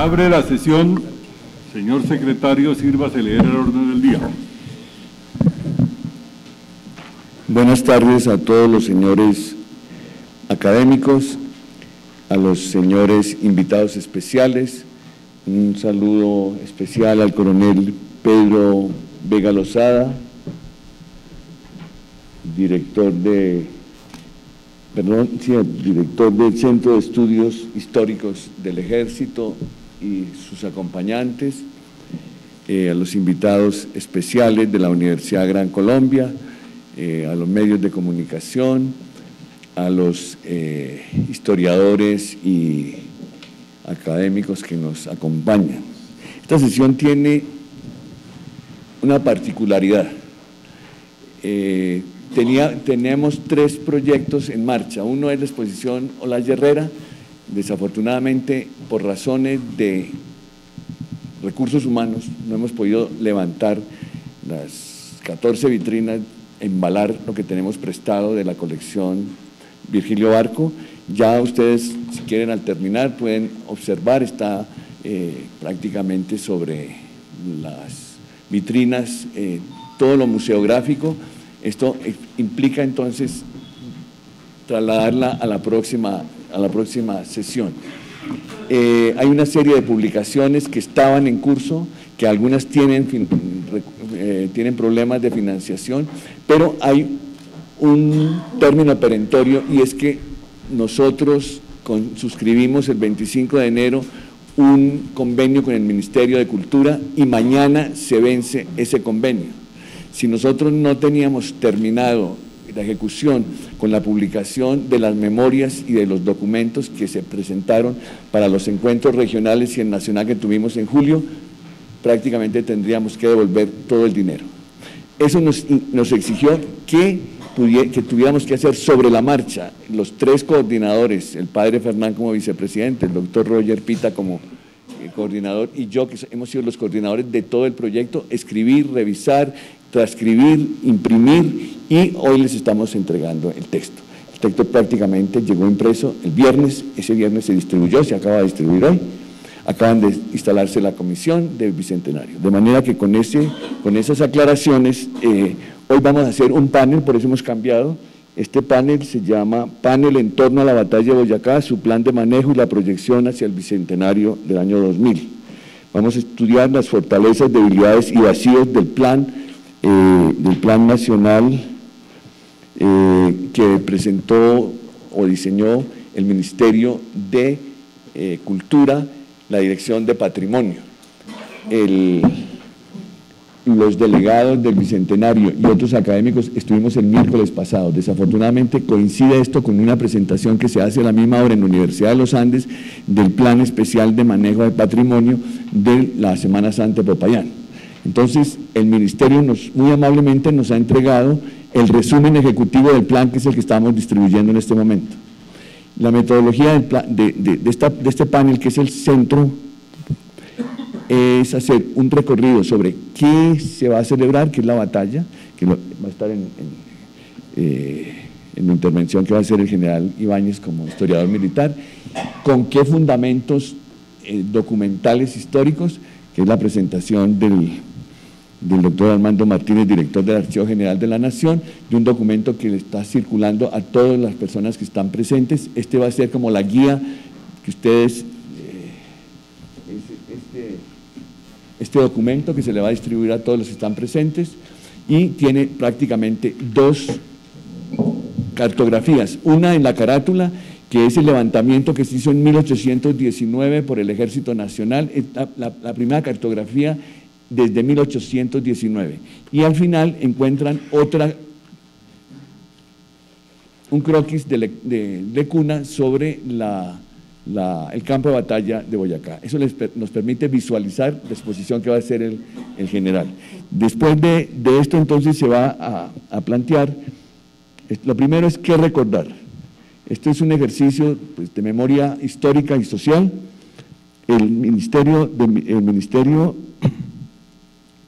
abre la sesión. Señor secretario, sírvase leer el orden del día. Buenas tardes a todos los señores académicos, a los señores invitados especiales. Un saludo especial al coronel Pedro Vega Lozada, director del Centro de Estudios Históricos del Ejército y sus acompañantes, a los invitados especiales de la Universidad Gran Colombia, a los medios de comunicación, a los historiadores y académicos que nos acompañan. Esta sesión tiene una particularidad. Teníamos 3 proyectos en marcha. Uno es la exposición Olaya Herrera. Desafortunadamente, por razones de recursos humanos, no hemos podido levantar las 14 vitrinas, embalar lo que tenemos prestado de la colección Virgilio Barco. Ya ustedes, si quieren, al terminar, pueden observar, está prácticamente sobre las vitrinas todo lo museográfico. Esto implica entonces trasladarla a la próxima sesión. Hay una serie de publicaciones que estaban en curso, que algunas tienen problemas de financiación, pero hay un término perentorio, y es que nosotros suscribimos el 25 de enero un convenio con el Ministerio de Cultura y mañana se vence ese convenio. Si nosotros no teníamos terminado la ejecución con la publicación de las memorias y de los documentos que se presentaron para los encuentros regionales y el nacional que tuvimos en julio, prácticamente tendríamos que devolver todo el dinero. Eso nos exigió que tuviéramos que hacer sobre la marcha, los 3 coordinadores, el padre Fernán como vicepresidente, el doctor Roger Pita como coordinador y yo, que hemos sido los coordinadores de todo el proyecto, escribir, revisar, transcribir, imprimir, y hoy les estamos entregando el texto. El texto prácticamente llegó impreso el viernes, ese viernes se distribuyó, se acaba de distribuir hoy, acaban de instalarse la comisión del Bicentenario. De manera que con esas aclaraciones, hoy vamos a hacer un panel, por eso hemos cambiado. Este panel se llama Panel en torno a la batalla de Boyacá, su plan de manejo y la proyección hacia el Bicentenario del año 2000. Vamos a estudiar las fortalezas, debilidades y vacíos del plan nacional que presentó o diseñó el Ministerio de Cultura, la Dirección de Patrimonio. Los delegados del Bicentenario y otros académicos estuvimos el miércoles pasado. Desafortunadamente coincide esto con una presentación que se hace a la misma hora en la Universidad de los Andes del Plan Especial de Manejo de Patrimonio de la Semana Santa de Popayán. Entonces, el Ministerio muy amablemente nos ha entregado el resumen ejecutivo del plan, que es el que estamos distribuyendo en este momento. La metodología de este panel, que es el centro, es hacer un recorrido sobre qué se va a celebrar, qué es la batalla, que va a estar en la intervención que va a hacer el general Ibáñez como historiador militar, con qué fundamentos documentales históricos, que es la presentación del doctor Armando Martínez, director del Archivo General de la Nación, de un documento que le está circulando a todas las personas que están presentes. Este va a ser como la guía que ustedes, este documento que se le va a distribuir a todos los que están presentes, y tiene prácticamente 2 cartografías, una en la carátula, que es el levantamiento que se hizo en 1819 por el Ejército Nacional, la primera cartografía desde 1819, y al final encuentran un croquis de Lecuna sobre el campo de batalla de Boyacá. Eso nos permite visualizar la exposición que va a hacer el general. Después de esto, entonces, se va a plantear, lo primero es qué recordar. Esto es un ejercicio, pues, de memoria histórica y social.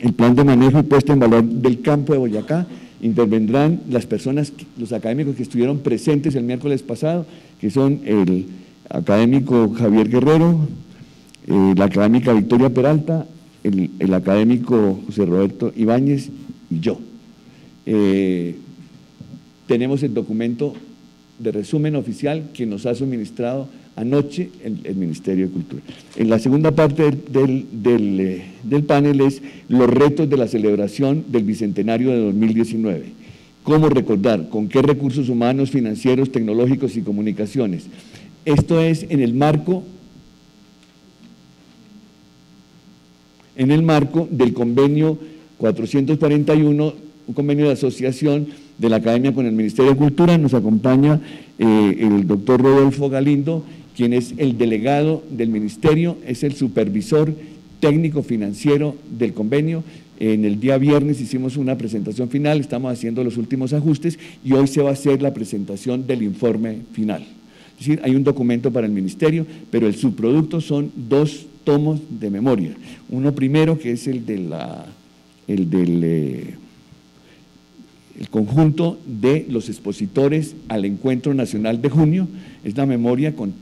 El plan de manejo y puesta en valor del campo de Boyacá, intervendrán las personas, los académicos que estuvieron presentes el miércoles pasado, que son el académico Javier Guerrero, la académica Victoria Peralta, el académico José Roberto Ibáñez y yo. Tenemos el documento de resumen oficial que nos ha suministrado anoche el Ministerio de Cultura. En la segunda parte del panel es los retos de la celebración del Bicentenario de 2019. ¿Cómo recordar? ¿Con qué recursos humanos, financieros, tecnológicos y comunicaciones? Esto es en el marco del convenio 441, un convenio de asociación de la Academia con el Ministerio de Cultura. Nos acompaña el doctor Rodolfo Galindo, quien es el delegado del Ministerio, es el supervisor técnico financiero del convenio. En el día viernes hicimos una presentación final, estamos haciendo los últimos ajustes y hoy se va a hacer la presentación del informe final. Es decir, hay un documento para el Ministerio, pero el subproducto son 2 tomos de memoria. Uno primero, que es el conjunto de los expositores al Encuentro Nacional de junio, es la memoria con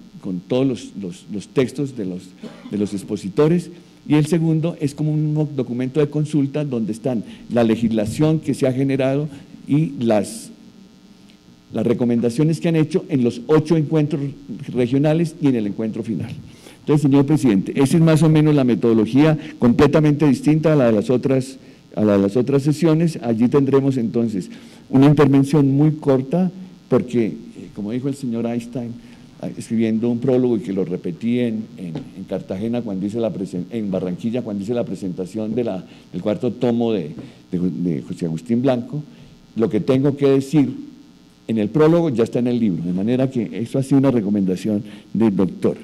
todos los textos de los expositores, y el segundo es como un documento de consulta donde están la legislación que se ha generado y las recomendaciones que han hecho en los 8 encuentros regionales y en el encuentro final. Entonces, señor presidente, esa es más o menos la metodología, completamente distinta a la de las otras sesiones. Allí tendremos entonces una intervención muy corta, porque, como dijo el señor Einstein, escribiendo un prólogo y que lo repetí en Cartagena cuando hice en Barranquilla cuando hice la presentación del 4º tomo de José Agustín Blanco, lo que tengo que decir en el prólogo ya está en el libro, de manera que eso ha sido una recomendación del doctor.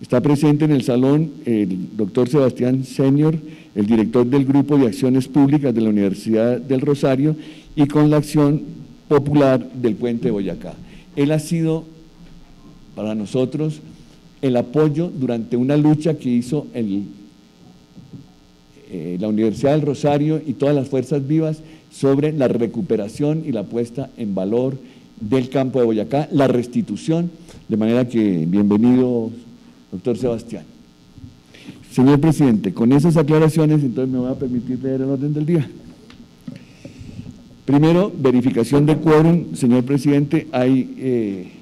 Está presente en el salón el doctor Sebastián Senior, el director del Grupo de Acciones Públicas de la Universidad del Rosario, y con la Acción Popular del Puente de Boyacá. Él ha sido para nosotros el apoyo durante una lucha que hizo la Universidad del Rosario y todas las fuerzas vivas sobre la recuperación y la puesta en valor del campo de Boyacá, la restitución, de manera que bienvenido, doctor Sebastián. Señor presidente, con esas aclaraciones, entonces me voy a permitir leer el orden del día. Primero, verificación de quórum. Señor presidente, hay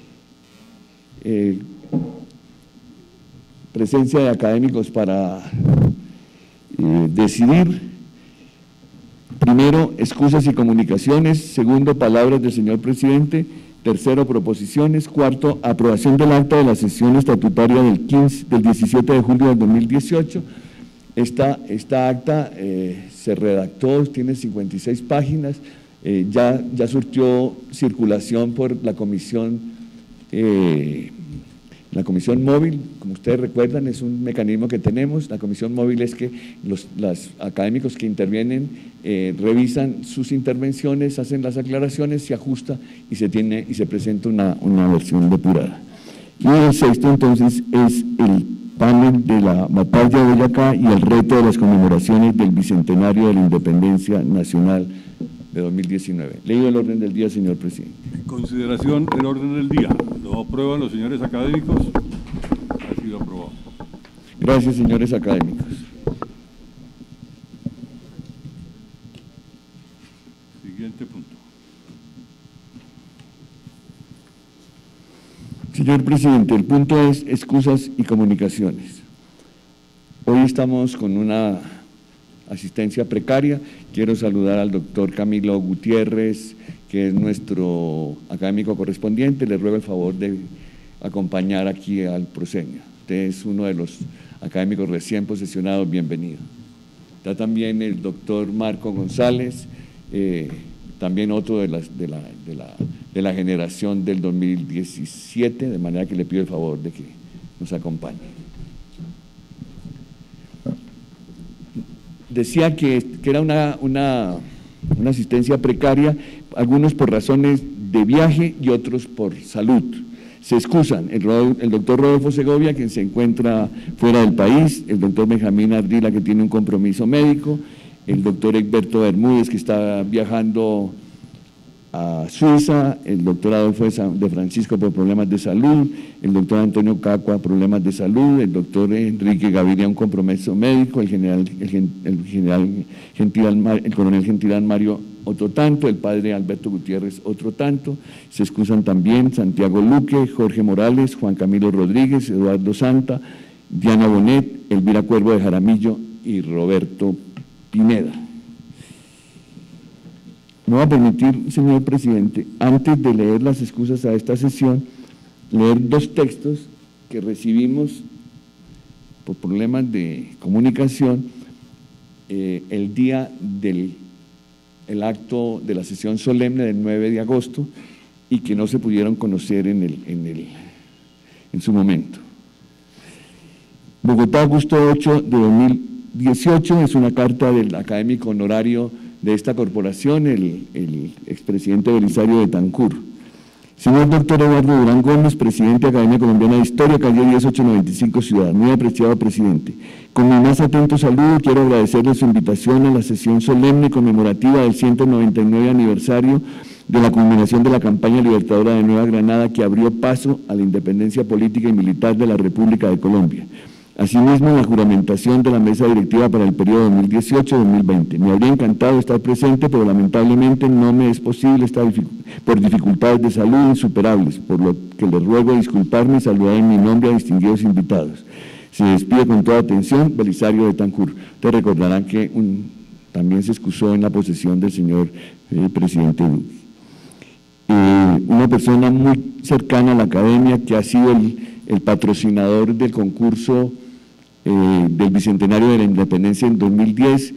presencia de académicos para decidir. Primero, excusas y comunicaciones. Segundo, palabras del señor presidente. Tercero, proposiciones. Cuarto, aprobación del acta de la sesión estatutaria del 17 de julio del 2018. Esta acta se redactó, tiene 56 páginas, ya surtió circulación por la comisión móvil. Como ustedes recuerdan, es un mecanismo que tenemos. La comisión móvil es que los académicos que intervienen revisan sus intervenciones, hacen las aclaraciones, se ajusta y se presenta una versión depurada. Y el sexto, entonces, es el panel de la batalla de Boyacá y el reto de las conmemoraciones del Bicentenario de la Independencia Nacional de 2019. Leído el orden del día, señor presidente. En consideración del orden del día, ¿lo aprueban los señores académicos? Ha sido aprobado. Gracias, señores académicos. Siguiente punto. Señor presidente, el punto es excusas y comunicaciones. Hoy estamos con una asistencia precaria. Quiero saludar al doctor Camilo Gutiérrez, que es nuestro académico correspondiente. Le ruego el favor de acompañar aquí al proscenio. Usted es uno de los académicos recién posesionados, bienvenido. Está también el doctor Marco González, también otro de la generación del 2017, de manera que le pido el favor de que nos acompañe. Decía que era una asistencia precaria, algunos por razones de viaje y otros por salud. Se excusan el doctor Rodolfo Segovia, quien se encuentra fuera del país, el doctor Benjamín Ardila, que tiene un compromiso médico, el doctor Egberto Bermúdez, que está viajando a Suiza, el doctor Adolfo de Francisco por problemas de salud, el doctor Antonio Cacua problemas de salud, el doctor Enrique Gaviria un compromiso médico, el coronel Gentilán Mario otro tanto, el padre Alberto Gutiérrez otro tanto, se excusan también Santiago Luque, Jorge Morales, Juan Camilo Rodríguez, Eduardo Santa, Diana Bonet, Elvira Cuervo de Jaramillo y Roberto Pineda. Me va a permitir, señor presidente, antes de leer las excusas a esta sesión, leer dos textos que recibimos por problemas de comunicación el día del acto de la sesión solemne del 9 de agosto y que no se pudieron conocer en su momento. Bogotá, agosto 8 de 2018, es una carta del académico honorario de esta corporación, el expresidente Belisario Betancur. Señor doctor Eduardo Durán Gómez, presidente de Academia Colombiana de Historia, calle 10895 Ciudad. Muy apreciado presidente. Con mi más atento saludo quiero agradecerle su invitación a la sesión solemne conmemorativa del 199 aniversario de la culminación de la campaña libertadora de Nueva Granada que abrió paso a la independencia política y militar de la República de Colombia. Asimismo, la juramentación de la mesa directiva para el periodo 2018-2020. Me habría encantado estar presente, pero lamentablemente no me es posible por dificultades de salud insuperables, por lo que les ruego disculparme y saludar en mi nombre a distinguidos invitados. Se despide con toda atención, Belisario Betancur. Ustedes recordarán que también se excusó en la posesión del señor presidente Duque. Una persona muy cercana a la academia que ha sido el patrocinador del concurso del Bicentenario de la Independencia en 2010,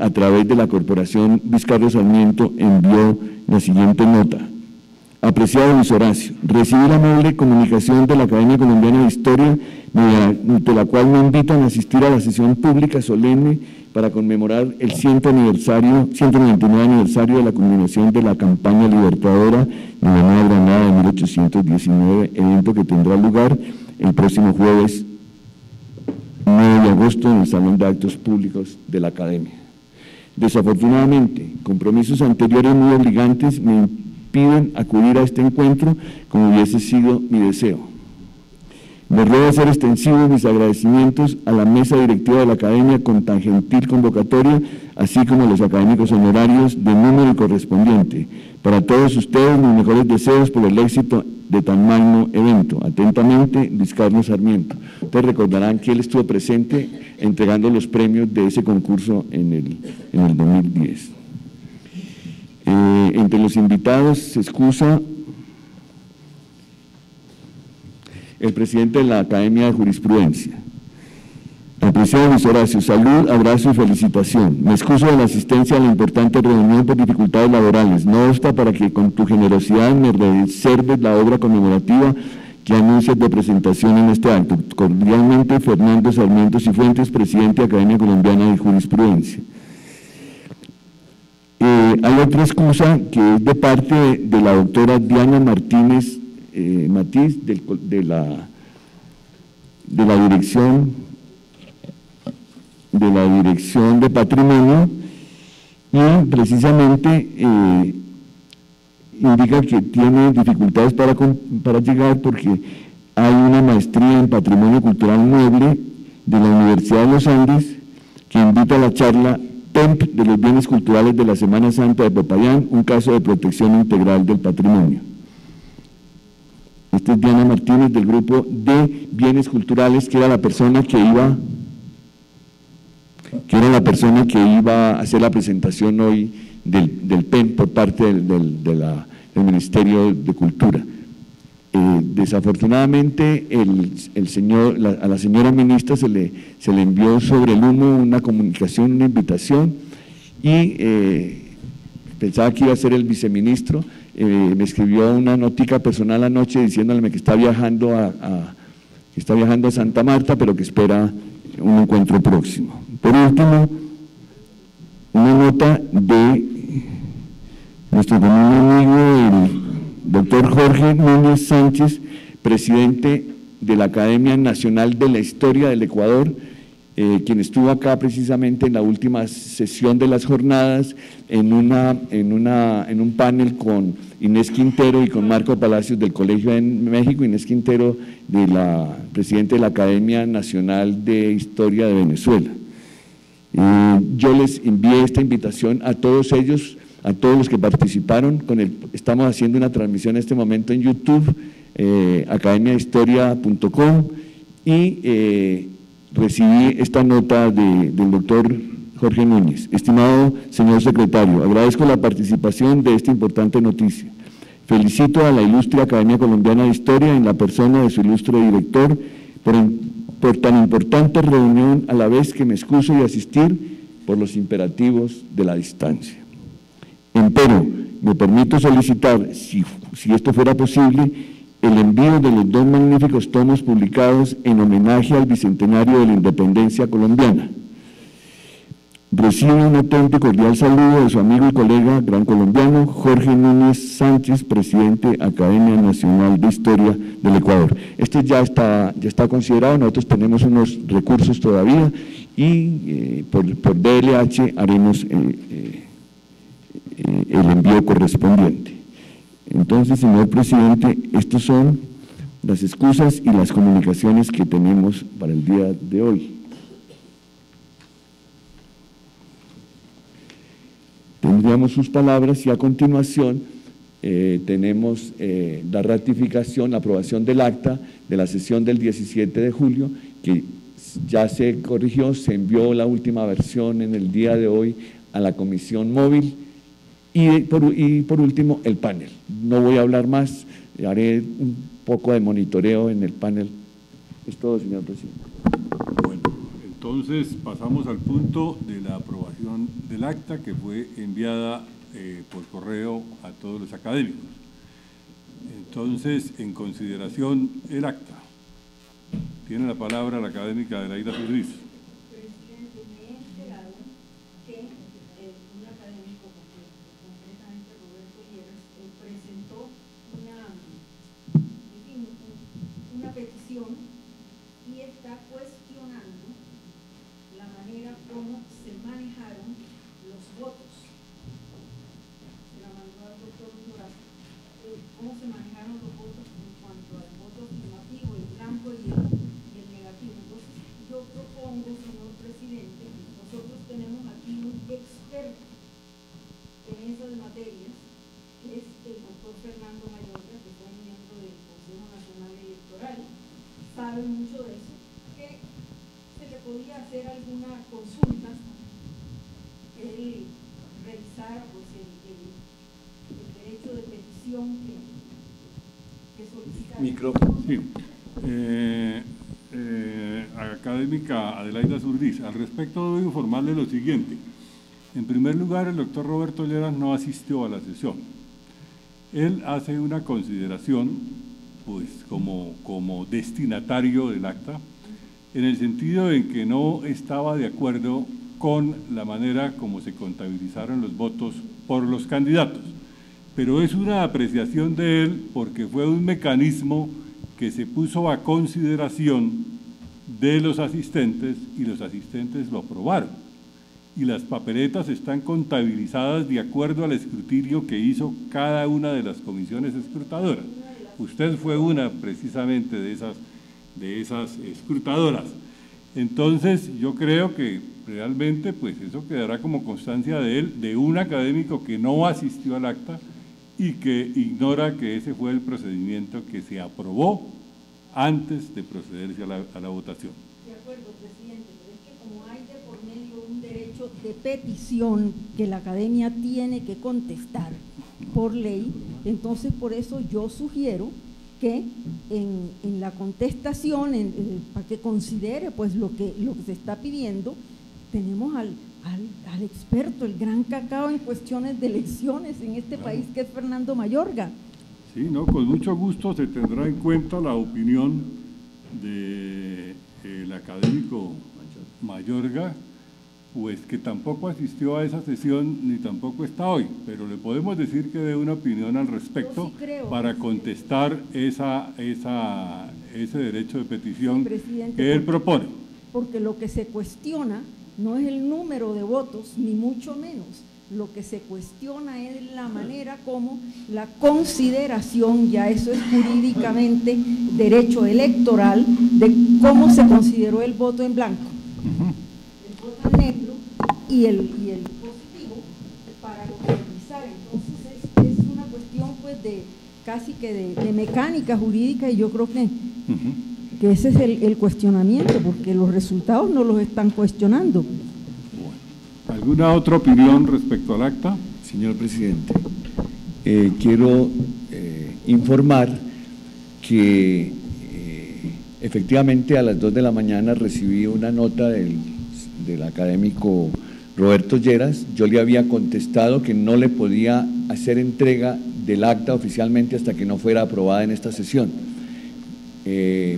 a través de la Corporación Luis Carlos Sarmiento, envió la siguiente nota. Apreciado Luis Horacio, recibí la amable comunicación de la Academia Colombiana de Historia, mediante la cual me invitan a asistir a la sesión pública solemne para conmemorar el 199 aniversario de la culminación de la campaña libertadora de la Nueva Granada de 1819, evento que tendrá lugar el próximo jueves 9 de agosto en el Salón de Actos Públicos de la Academia. Desafortunadamente, compromisos anteriores muy obligantes me impiden acudir a este encuentro como hubiese sido mi deseo. Me ruego hacer extensivos mis agradecimientos a la mesa directiva de la Academia con tan gentil convocatoria, así como a los académicos honorarios de número correspondiente. Para todos ustedes, mis mejores deseos por el éxito de tan magno evento. Atentamente, Luis Carlos Sarmiento. Ustedes recordarán que él estuvo presente entregando los premios de ese concurso en el 2010. Entre los invitados se excusa el presidente de la Academia de Jurisprudencia. Apreciado Luis Horacio, salud, abrazo y felicitación. Me excuso de la asistencia a la importante reunión por dificultades laborales. No obsta para que con tu generosidad me reserves la obra conmemorativa que anuncias de presentación en este acto. Cordialmente, Fernando Sarmiento Cifuentes, presidente de Academia Colombiana de Jurisprudencia. Hay otra excusa que es de parte de la doctora Diana Martínez Matiz, de la Dirección de Patrimonio, y precisamente indica que tiene dificultades para llegar porque hay una maestría en Patrimonio Cultural Mueble de la Universidad de los Andes que invita a la charla TEMP de los bienes culturales de la Semana Santa de Popayán, un caso de protección integral del patrimonio. Esta es Diana Martínez del grupo de bienes culturales, que era la persona que iba a hacer la presentación hoy del PEN por parte del Ministerio de Cultura. Desafortunadamente a la señora ministra se le envió sobre el humo una comunicación, una invitación, y pensaba que iba a ser el viceministro. Me escribió una notica personal anoche diciéndole que está viajando a Santa Marta, pero que espera un encuentro próximo. Por último, una nota de nuestro común amigo, el doctor Jorge Núñez Sánchez, presidente de la Academia Nacional de la Historia del Ecuador, quien estuvo acá precisamente en la última sesión de las jornadas, en un panel con Inés Quintero y con Marco Palacios del Colegio en México, Inés Quintero, presidente de la Academia Nacional de Historia de Venezuela. Yo les envié esta invitación a todos ellos, a todos los que participaron. Estamos haciendo una transmisión en este momento en YouTube, academiahistoria.com, y recibí esta nota del doctor Jorge Núñez. Estimado señor secretario, agradezco la participación de esta importante noticia. Felicito a la ilustre Academia Colombiana de Historia en la persona de su ilustre director por tan importante reunión, a la vez que me excuso de asistir por los imperativos de la distancia. Empero, me permito solicitar, si esto fuera posible, el envío de los 2 magníficos tomos publicados en homenaje al bicentenario de la independencia colombiana. Recibe un atento y cordial saludo de su amigo y colega gran colombiano Jorge Núñez Sánchez, presidente Academia Nacional de Historia del Ecuador. Este ya está considerado, nosotros tenemos unos recursos todavía y por DLH haremos el envío correspondiente. Entonces, señor presidente, estas son las excusas y las comunicaciones que tenemos para el día de hoy. Tendríamos sus palabras y a continuación tenemos la ratificación, la aprobación del acta de la sesión del 17 de julio, que ya se corrigió, se envió la última versión en el día de hoy a la comisión móvil. Y por último, el panel. No voy a hablar más, haré un poco de monitoreo en el panel. Es todo, señor presidente. Bueno, entonces pasamos al punto de la aprobación del acta que fue enviada por correo a todos los académicos. Entonces, en consideración el acta. Tiene la palabra la académica Adelaida Zurriz. Y está cuestionando la manera como se manejaron los votos. Se la mandó al doctor Durazno. Cómo se manejaron los votos en cuanto al voto afirmativo, el blanco y el negativo. Entonces, yo propongo, señor presidente, nosotros tenemos aquí un experto en esas materias, que es el doctor Fernando Mayorga, que fue miembro del Consejo Nacional Electoral. Sabe mucho de eso, que se le podía hacer alguna consulta, él revisara pues, el derecho de petición que solicita. Micrófono. Sí. Académica Adelaida Zurriz, al respecto debo informarle lo siguiente. En primer lugar, el doctor Roberto Lleras no asistió a la sesión. Él hace una consideración pues como destinatario del acta, en el sentido en que no estaba de acuerdo con la manera como se contabilizaron los votos por los candidatos. Pero es una apreciación de él porque fue un mecanismo que se puso a consideración de los asistentes y los asistentes lo aprobaron. Y las papeletas están contabilizadas de acuerdo al escrutinio que hizo cada una de las comisiones escrutadoras. Usted fue una precisamente de esas escrutadoras. Entonces, yo creo que realmente pues eso quedará como constancia de él, de un académico que no asistió al acta y que ignora que ese fue el procedimiento que se aprobó antes de procederse a la votación. De acuerdo, presidente, pero es que como hay de por medio un derecho de petición que la academia tiene que contestar por ley, entonces por eso yo sugiero que en la contestación, para que considere pues lo que se está pidiendo, tenemos al experto, el gran cacao en cuestiones de elecciones en este país, que es Fernando Mayorga. Sí, no, con mucho gusto se tendrá en cuenta la opinión del académico Mayorga, pues que tampoco asistió a esa sesión ni tampoco está hoy, pero le podemos decir que dé una opinión al respecto para contestar ese derecho de petición que él propone. porque lo que se cuestiona no es el número de votos, ni mucho menos. Lo que se cuestiona es la manera como la consideración, ya eso es jurídicamente derecho electoral, de cómo se consideró el voto en blanco, el voto en negro y el positivo para localizar. Entonces es una cuestión pues de casi que de mecánica jurídica, y yo creo que ese es el cuestionamiento, porque los resultados no los están cuestionando. ¿Alguna otra opinión respecto al acta? Señor presidente, quiero informar que efectivamente a las 2 de la mañana recibí una nota del académico Roberto Lleras. Yo le había contestado que no le podía hacer entrega del acta oficialmente hasta que no fuera aprobada en esta sesión.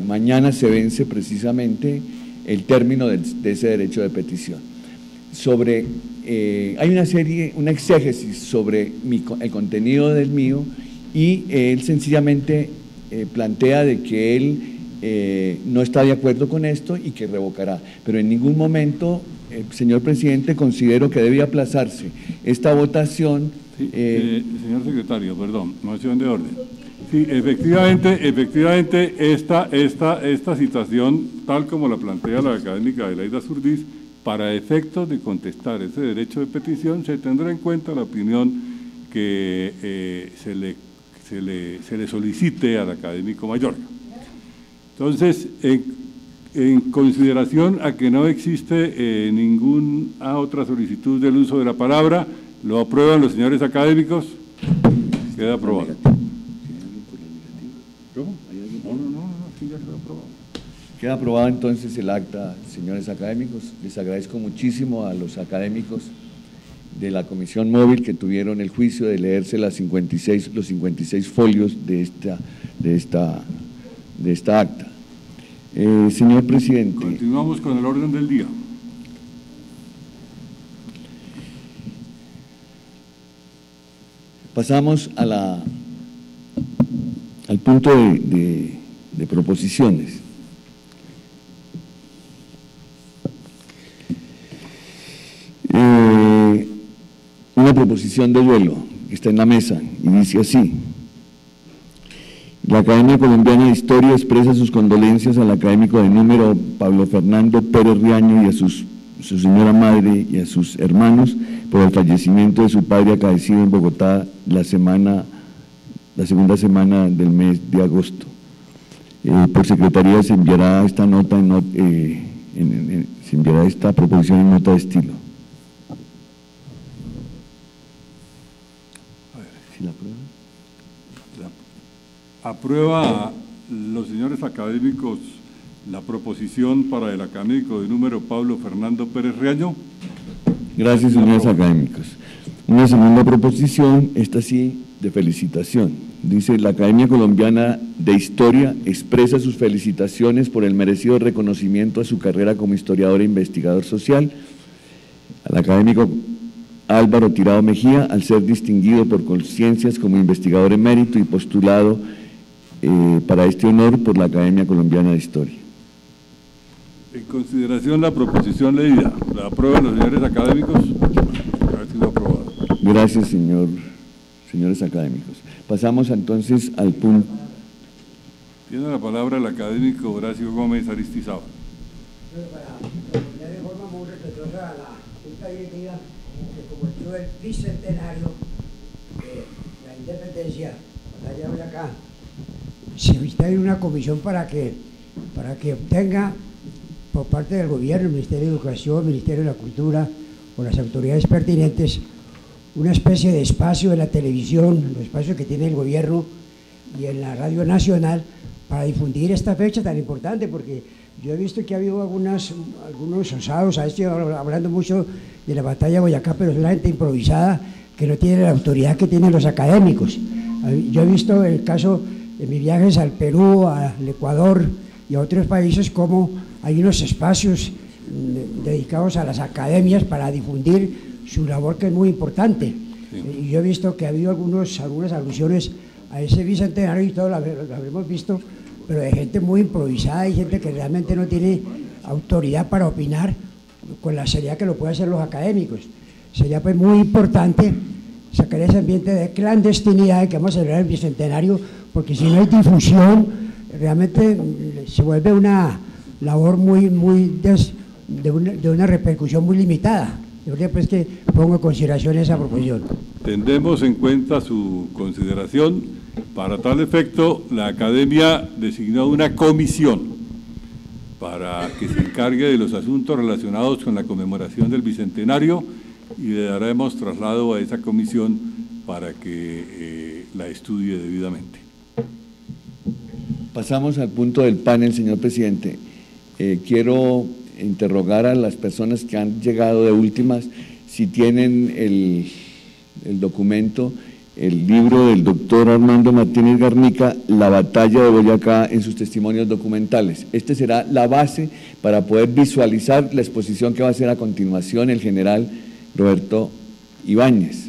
Mañana se vence precisamente el término de ese derecho de petición. Hay una exégesis sobre el contenido del mío, y él sencillamente plantea de que él no está de acuerdo con esto y que revocará, pero en ningún momento, señor presidente, considero que debe aplazarse esta votación. Sí, señor secretario, perdón, moción de orden. Sí, efectivamente esta citación, tal como la plantea la académica Adelaida Zurdiz, para efectos de contestar ese derecho de petición, se tendrá en cuenta la opinión que se le solicite al académico Mayorga. Entonces, en consideración a que no existe ninguna otra solicitud del uso de la palabra, ¿lo aprueban los señores académicos? Queda aprobado. Sí, ya quedó aprobado. Queda aprobado entonces el acta, señores académicos. Les agradezco muchísimo a los académicos de la comisión móvil que tuvieron el juicio de leerse los 56 folios de esta acta. Señor presidente. Continuamos con el orden del día. Pasamos al punto de proposiciones. Una proposición de duelo que está en la mesa y dice así: la Academia Colombiana de Historia expresa sus condolencias al académico de número Pablo Fernando Pérez Riaño y a su señora madre y a sus hermanos por el fallecimiento de su padre acaecido en Bogotá la segunda semana del mes de agosto. Por secretaría se enviará esta nota se enviará esta proposición en nota de estilo. ¿Sí la aprueba? ¿Aprueba los señores académicos la proposición para el académico de número Pablo Fernando Pérez Riaño? Gracias, señores académicos. Una segunda proposición, esta sí, de felicitación. Dice: la Academia Colombiana de Historia expresa sus felicitaciones por el merecido reconocimiento a su carrera como historiador e investigador social, al académico Álvaro Tirado Mejía, al ser distinguido por Conciencias como investigador emérito y postulado para este honor por la Academia Colombiana de Historia. En consideración la proposición leída, ¿la aprueban los señores académicos? Ha sido aprobado. Gracias, señores académicos. Pasamos entonces al punto. Tiene la palabra el académico Horacio Gómez Aristizábal. De forma muy respetuosa a la Junta Directiva que convirtió el bicentenario de la independencia, allá hoy acá, se instale una comisión para que obtenga por parte del gobierno, el Ministerio de Educación, el Ministerio de la Cultura o las autoridades pertinentes, una especie de espacio de la televisión, los espacios que tiene el gobierno y en la Radio Nacional, para difundir esta fecha tan importante, porque yo he visto que ha habido algunos osados, estoy hablando mucho de la batalla de Boyacá, pero es la gente improvisada que no tiene la autoridad que tienen los académicos. Yo he visto el caso de mis viajes al Perú, al Ecuador y a otros países, como hay unos espacios dedicados a las academias para difundir su labor, que es muy importante. Sí. Y yo he visto que ha habido algunas alusiones a ese bicentenario y todo lo habremos visto, pero de gente muy improvisada y gente que realmente no tiene autoridad para opinar con la seriedad que lo pueden hacer los académicos. Sería pues muy importante sacar ese ambiente de clandestinidad de que vamos a celebrar el bicentenario, porque si no hay difusión, realmente se vuelve una labor de una repercusión muy limitada. Yo creo pues que pongo en consideración esa proposición. Tendremos en cuenta su consideración. Para tal efecto, la Academia designó una comisión para que se encargue de los asuntos relacionados con la conmemoración del Bicentenario y le daremos traslado a esa comisión para que la estudie debidamente. Pasamos al punto del panel, señor presidente. Quiero interrogar a las personas que han llegado de últimas si tienen el documento, el libro del doctor Armando Martínez Garnica, La batalla de Boyacá, en sus testimonios documentales. Este será la base para poder visualizar la exposición que va a hacer a continuación el general Roberto Ibáñez.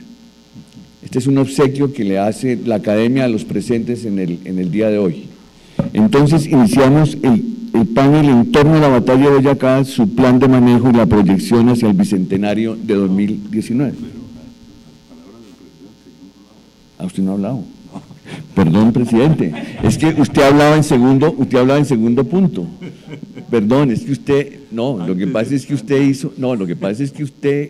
Este es un obsequio que le hace la Academia a los presentes en el día de hoy. Entonces iniciamos el panel en torno a la batalla de Boyacá, su plan de manejo y la proyección hacia el Bicentenario de 2019. ¿Ah, usted no ha hablado? Perdón, presidente, es que usted hablaba en segundo punto. Perdón, es que usted, no, lo que pasa es que usted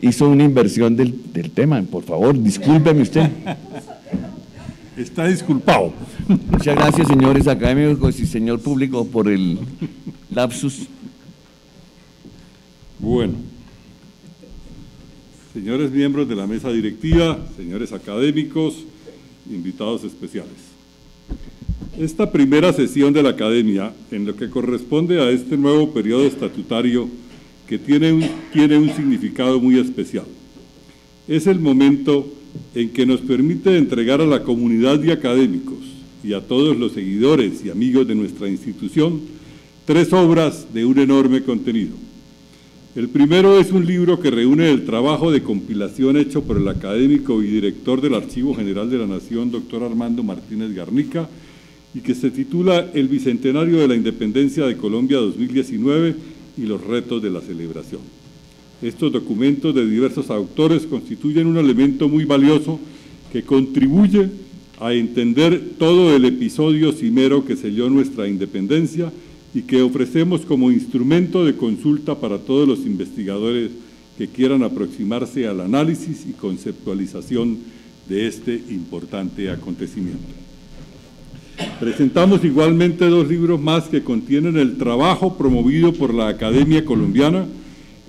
hizo una inversión del tema, por favor, discúlpeme usted. Está disculpado. Muchas gracias, señores académicos y señor público, por el lapsus. Bueno, señores miembros de la mesa directiva, señores académicos, invitados especiales. Esta primera sesión de la Academia, en lo que corresponde a este nuevo periodo estatutario, que tiene un significado muy especial. Es el momento en que nos permite entregar a la comunidad de académicos y a todos los seguidores y amigos de nuestra institución 3 obras de un enorme contenido. El primero es un libro que reúne el trabajo de compilación hecho por el académico y director del Archivo General de la Nación, doctor Armando Martínez Garnica, y que se titula El Bicentenario de la Independencia de Colombia 2019 y los retos de la celebración. Estos documentos de diversos autores constituyen un elemento muy valioso que contribuye a entender todo el episodio cimero que selló nuestra independencia y que ofrecemos como instrumento de consulta para todos los investigadores que quieran aproximarse al análisis y conceptualización de este importante acontecimiento. Presentamos igualmente 2 libros más que contienen el trabajo promovido por la Academia Colombiana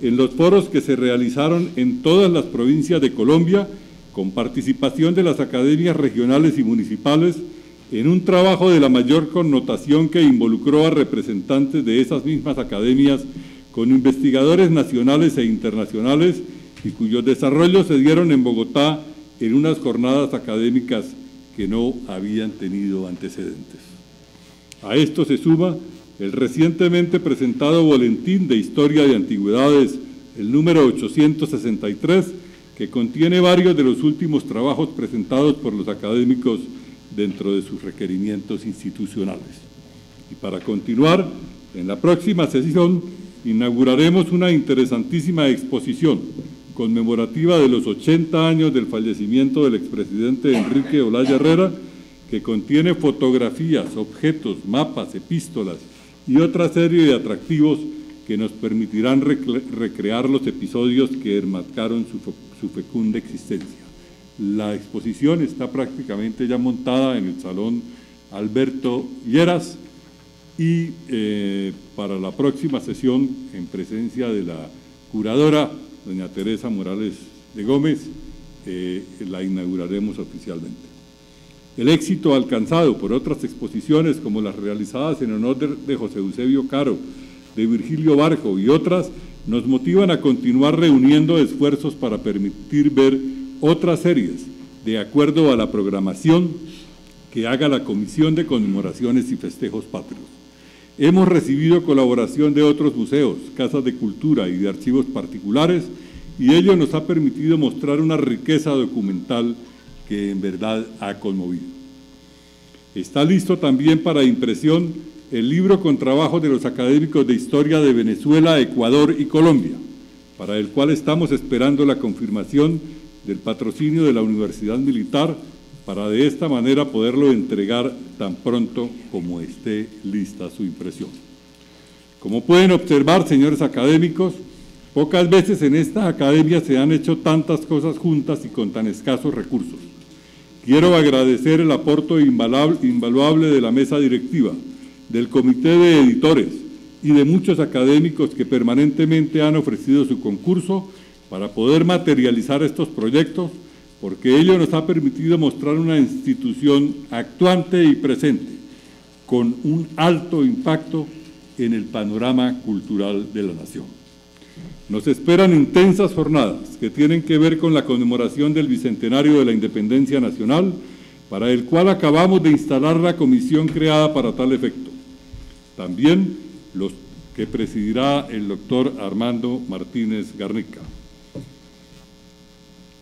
en los foros que se realizaron en todas las provincias de Colombia, con participación de las academias regionales y municipales, en un trabajo de la mayor connotación que involucró a representantes de esas mismas academias, con investigadores nacionales e internacionales, y cuyos desarrollos se dieron en Bogotá en unas jornadas académicas que no habían tenido antecedentes. A esto se suma el recientemente presentado Boletín de Historia de Antigüedades, el número 863, que contiene varios de los últimos trabajos presentados por los académicos dentro de sus requerimientos institucionales. Y para continuar, en la próxima sesión inauguraremos una interesantísima exposición conmemorativa de los 80 años del fallecimiento del expresidente Enrique Olaya Herrera, que contiene fotografías, objetos, mapas, epístolas y otra serie de atractivos que nos permitirán recrear los episodios que enmarcaron su fecunda existencia. La exposición está prácticamente ya montada en el Salón Alberto Lleras y para la próxima sesión, en presencia de la curadora, doña Teresa Morales de Gómez, la inauguraremos oficialmente. El éxito alcanzado por otras exposiciones, como las realizadas en honor de José Eusebio Caro, de Virgilio Barjo y otras, nos motivan a continuar reuniendo esfuerzos para permitir ver otras series, de acuerdo a la programación que haga la Comisión de Conmemoraciones y Festejos Patrios. Hemos recibido colaboración de otros museos, casas de cultura y de archivos particulares, y ello nos ha permitido mostrar una riqueza documental que en verdad ha conmovido. Está listo también para impresión el libro con trabajos de los académicos de historia de Venezuela, Ecuador y Colombia, para el cual estamos esperando la confirmación del patrocinio de la Universidad Militar para de esta manera poderlo entregar tan pronto como esté lista su impresión. Como pueden observar, señores académicos, pocas veces en esta academia se han hecho tantas cosas juntas y con tan escasos recursos. Quiero agradecer el aporte invaluable de la mesa directiva, del comité de editores y de muchos académicos que permanentemente han ofrecido su concurso para poder materializar estos proyectos, porque ello nos ha permitido mostrar una institución actuante y presente, con un alto impacto en el panorama cultural de la nación. Nos esperan intensas jornadas que tienen que ver con la conmemoración del Bicentenario de la Independencia Nacional, para el cual acabamos de instalar la comisión creada para tal efecto. También los que presidirá el doctor Armando Martínez Garnica.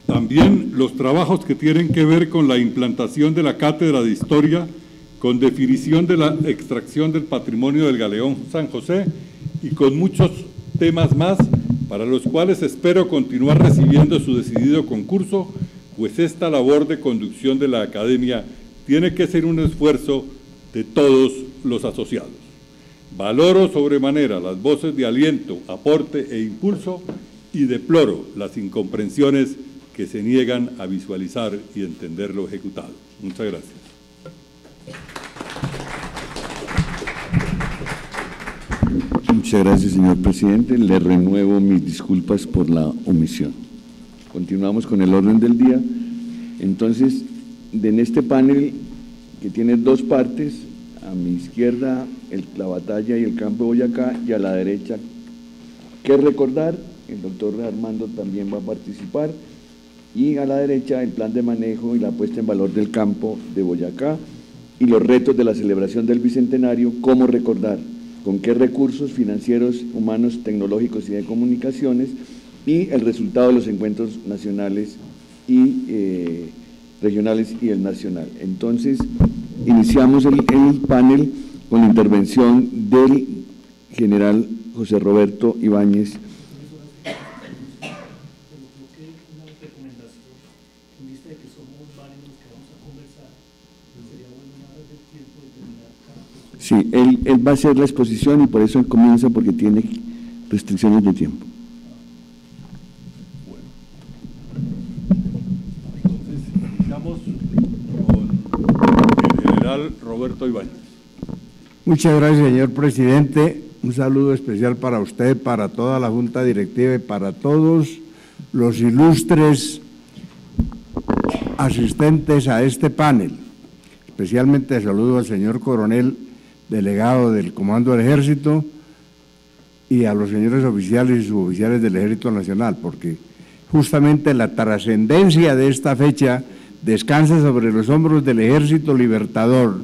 También los trabajos que tienen que ver con la implantación de la Cátedra de Historia, con definición de la extracción del patrimonio del Galeón San José y con muchos temas más, para los cuales espero continuar recibiendo su decidido concurso, pues esta labor de conducción de la Academia tiene que ser un esfuerzo de todos los asociados. Valoro sobremanera las voces de aliento, aporte e impulso y deploro las incomprensiones que se niegan a visualizar y entender lo ejecutado. Muchas gracias. Muchas gracias, señor presidente. Le renuevo mis disculpas por la omisión. Continuamos con el orden del día. Entonces, en este panel, que tiene dos partes, a mi izquierda la batalla y el campo de Boyacá, y a la derecha, ¿qué recordar? El doctor Armando también va a participar, y a la derecha el plan de manejo y la puesta en valor del campo de Boyacá y los retos de la celebración del Bicentenario, cómo recordar, con qué recursos financieros, humanos, tecnológicos y de comunicaciones, y el resultado de los encuentros nacionales y regionales y el nacional. Entonces, iniciamos el panel con la intervención del general José Roberto Ibáñez. Sí, él va a hacer la exposición y por eso él comienza, porque tiene restricciones de tiempo. Entonces, iniciamos con el general Roberto Ibáñez. Muchas gracias, señor presidente. Un saludo especial para usted, para toda la Junta Directiva y para todos los ilustres asistentes a este panel. Especialmente saludo al señor coronel delegado del Comando del Ejército y a los señores oficiales y suboficiales del Ejército Nacional, porque justamente la trascendencia de esta fecha descansa sobre los hombros del Ejército Libertador,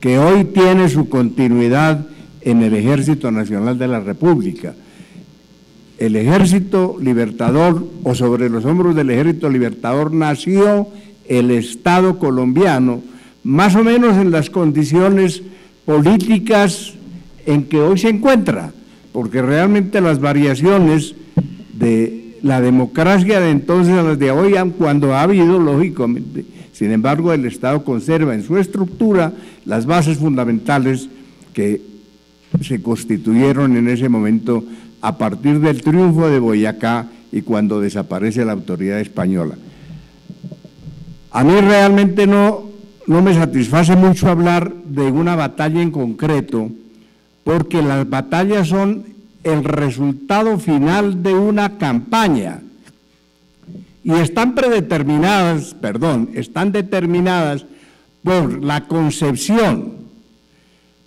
que hoy tiene su continuidad en el Ejército Nacional de la República. El Ejército Libertador, o sobre los hombros del Ejército Libertador, nació el Estado colombiano, más o menos en las condiciones políticas en que hoy se encuentra, porque realmente las variaciones de la democracia de entonces a las de hoy, cuando ha habido, lógicamente, sin embargo, el Estado conserva en su estructura las bases fundamentales que se constituyeron en ese momento a partir del triunfo de Boyacá y cuando desaparece la autoridad española. A mí realmente no me satisface mucho hablar de una batalla en concreto, porque las batallas son el resultado final de una campaña y están determinadas por la concepción,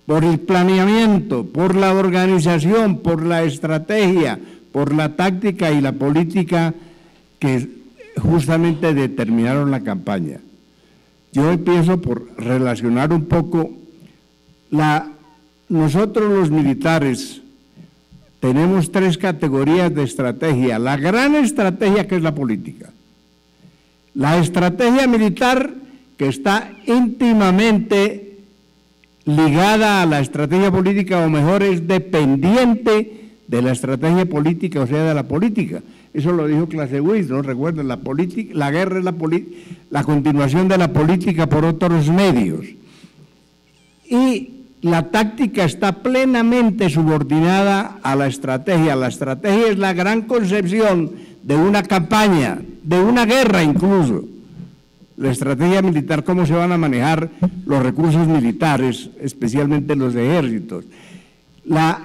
por el planeamiento, por la organización, por la estrategia, por la táctica y la política que justamente determinaron la campaña. Yo empiezo por relacionar un poco, nosotros los militares tenemos tres categorías de estrategia: la gran estrategia, que es la política; la estrategia militar, que está íntimamente ligada a la estrategia política, o mejor es dependiente de la estrategia política, o sea, de la política. Eso lo dijo Clausewitz, ¿no? Recuerden, la guerra es la continuación de la política por otros medios. Y la táctica está plenamente subordinada a la estrategia. La estrategia es la gran concepción de una campaña, de una guerra incluso. La estrategia militar, cómo se van a manejar los recursos militares, especialmente los ejércitos. La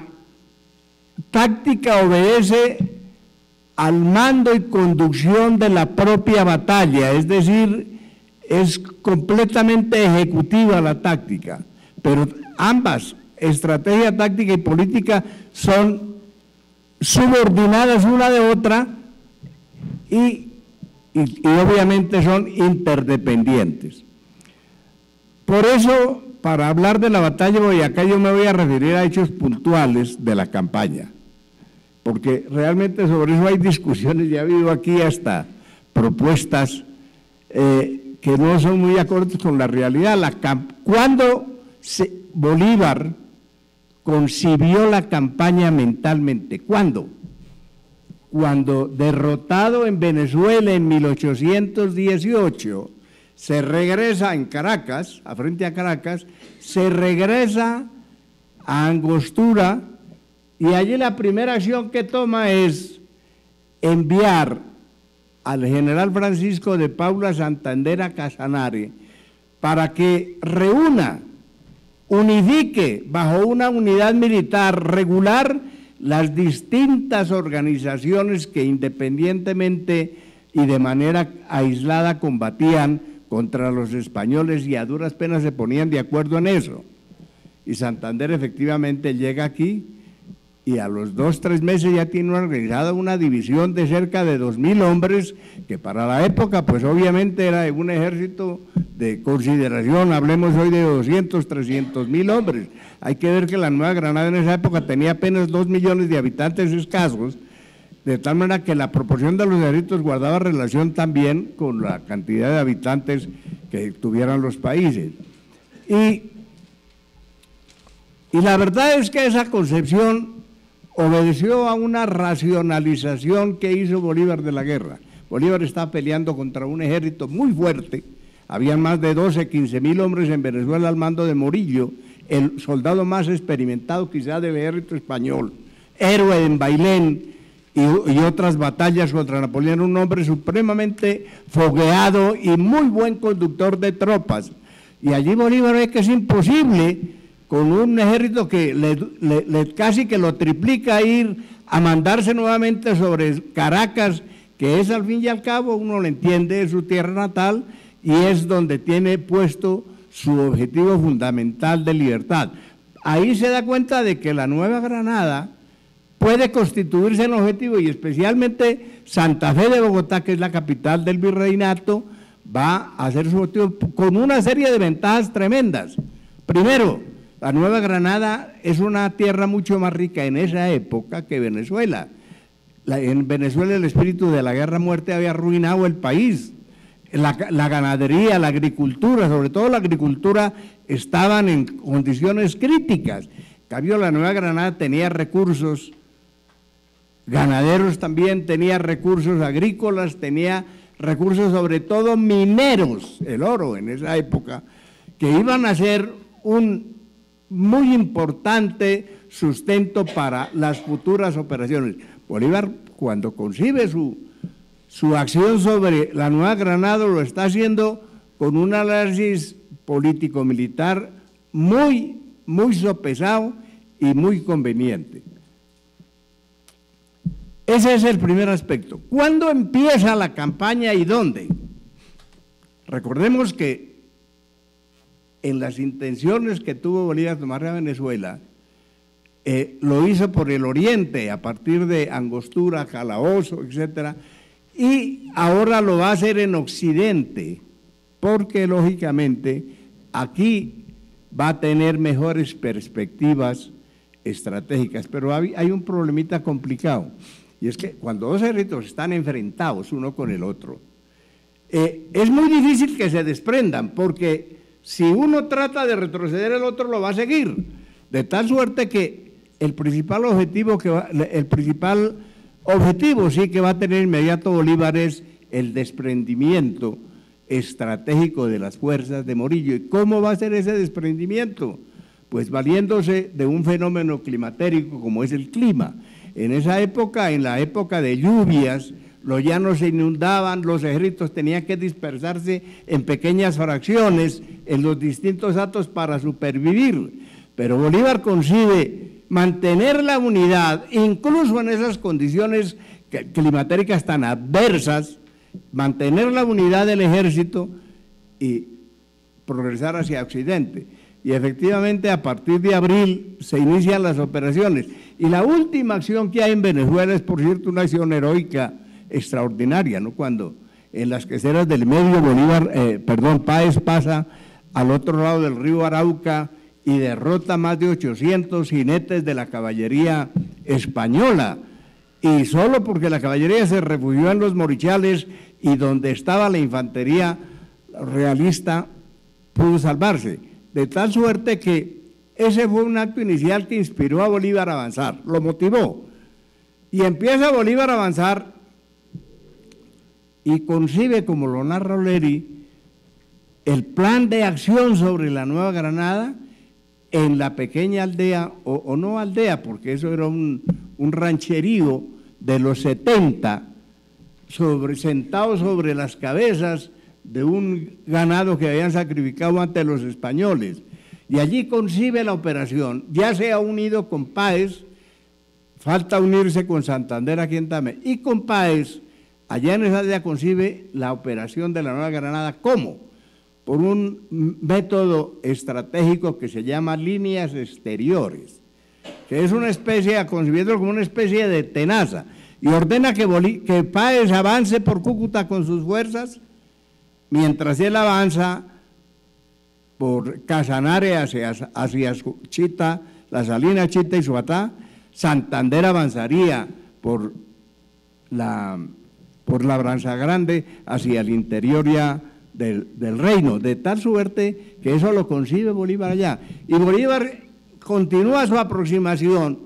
táctica obedece al mando y conducción de la propia batalla, es decir, es completamente ejecutiva la táctica, pero ambas, estrategia, táctica y política, son subordinadas una de otra y obviamente son interdependientes. Por eso, para hablar de la batalla de Boyacá, yo me voy a referir a hechos puntuales de la campaña, porque realmente sobre eso hay discusiones, ya ha habido aquí hasta propuestas que no son muy acordes con la realidad. ¿Cuándo Bolívar concibió la campaña mentalmente? ¿Cuándo? Cuando, derrotado en Venezuela en 1818, se regresa en Caracas, frente a Caracas, se regresa a Angostura, y allí la primera acción que toma es enviar al general Francisco de Paula Santander a Casanare para que reúna, unifique bajo una unidad militar regular las distintas organizaciones que independientemente y de manera aislada combatían contra los españoles, y a duras penas se ponían de acuerdo en eso. Y Santander efectivamente llega aquí, y a los 2 o 3 meses ya tiene organizada una división de cerca de 2.000 hombres, que para la época pues obviamente era un ejército de consideración. Hablemos hoy de 200, 300.000 hombres. Hay que ver que la Nueva Granada en esa época tenía apenas 2 millones de habitantes escasos, de tal manera que la proporción de los ejércitos guardaba relación también con la cantidad de habitantes que tuvieran los países. Y la verdad es que esa concepción obedeció a una racionalización que hizo Bolívar de la guerra. Bolívar estaba peleando contra un ejército muy fuerte, habían más de 12, 15.000 hombres en Venezuela al mando de Morillo, el soldado más experimentado quizá del ejército español, héroe en Bailén y otras batallas contra Napoleón, un hombre supremamente fogueado y muy buen conductor de tropas. Y allí Bolívar ve que es imposible, con un ejército que casi que lo triplica, ir a mandarse nuevamente sobre Caracas, que es al fin y al cabo, uno lo entiende, es su tierra natal y es donde tiene puesto su objetivo fundamental de libertad. Ahí se da cuenta de que la Nueva Granada puede constituirse en objetivo, y especialmente Santa Fe de Bogotá, que es la capital del virreinato, va a ser su objetivo con una serie de ventajas tremendas. Primero, la Nueva Granada es una tierra mucho más rica en esa época que Venezuela. En Venezuela el espíritu de la guerra-muerte había arruinado el país. La ganadería, la agricultura, sobre todo la agricultura, estaban en condiciones críticas. En cambio, la Nueva Granada tenía recursos ganaderos también, tenía recursos agrícolas, tenía recursos sobre todo mineros, el oro en esa época, que iban a ser un muy importante sustento para las futuras operaciones. Bolívar, cuando concibe su acción sobre la Nueva Granada, lo está haciendo con un análisis político-militar muy sopesado y muy conveniente. Ese es el primer aspecto. ¿Cuándo empieza la campaña y dónde? Recordemos que en las intenciones que tuvo Bolívar de tomar a Venezuela, lo hizo por el oriente, a partir de Angostura, Calabozo, etcétera, y ahora lo va a hacer en occidente, porque lógicamente aquí va a tener mejores perspectivas estratégicas. Pero hay un problemita complicado, y es que cuando dos ejércitos están enfrentados uno con el otro, es muy difícil que se desprendan, porque Si uno trata de retroceder, el otro lo va a seguir, de tal suerte que el principal objetivo sí que va a tener inmediato Bolívar es el desprendimiento estratégico de las fuerzas de Morillo. ¿Y cómo va a ser ese desprendimiento? Pues valiéndose de un fenómeno climatérico como es el clima. En esa época, en la época de lluvias, los llanos se inundaban, los ejércitos tenían que dispersarse en pequeñas fracciones en los distintos atos para supervivir. Pero Bolívar concibe mantener la unidad, incluso en esas condiciones climatéricas tan adversas, mantener la unidad del ejército y progresar hacia Occidente. Y efectivamente a partir de abril se inician las operaciones. Y la última acción que hay en Venezuela es, por cierto, una acción heroica extraordinaria, ¿no? Cuando en las queseras del medio Páez pasa al otro lado del río Arauca y derrota más de 800 jinetes de la caballería española, y solo porque la caballería se refugió en los Morichales y donde estaba la infantería realista pudo salvarse, de tal suerte que ese fue un acto inicial que inspiró a Bolívar a avanzar, lo motivó, y empieza Bolívar a avanzar y concibe, como lo narra Oleri, el plan de acción sobre la Nueva Granada en la pequeña aldea, o no aldea, porque eso era un rancherío de los 70, sentado sobre las cabezas de un ganado que habían sacrificado ante los españoles. Y allí concibe la operación. Ya se ha unido con Páez, falta unirse con Santander aquí en Tame, y con Páez, allá en esa aldea concibe la operación de la Nueva Granada. ¿Cómo? Por un método estratégico que se llama líneas exteriores, que es una especie, concibiéndolo como una especie de tenaza, y ordena que Páez avance por Cúcuta con sus fuerzas, mientras él avanza por Casanare hacia Chita, la Salina, Chita y Suatá. Santander avanzaría por la Branza Grande hacia el interior ya del reino, de tal suerte que eso lo concibe Bolívar allá. Y Bolívar continúa su aproximación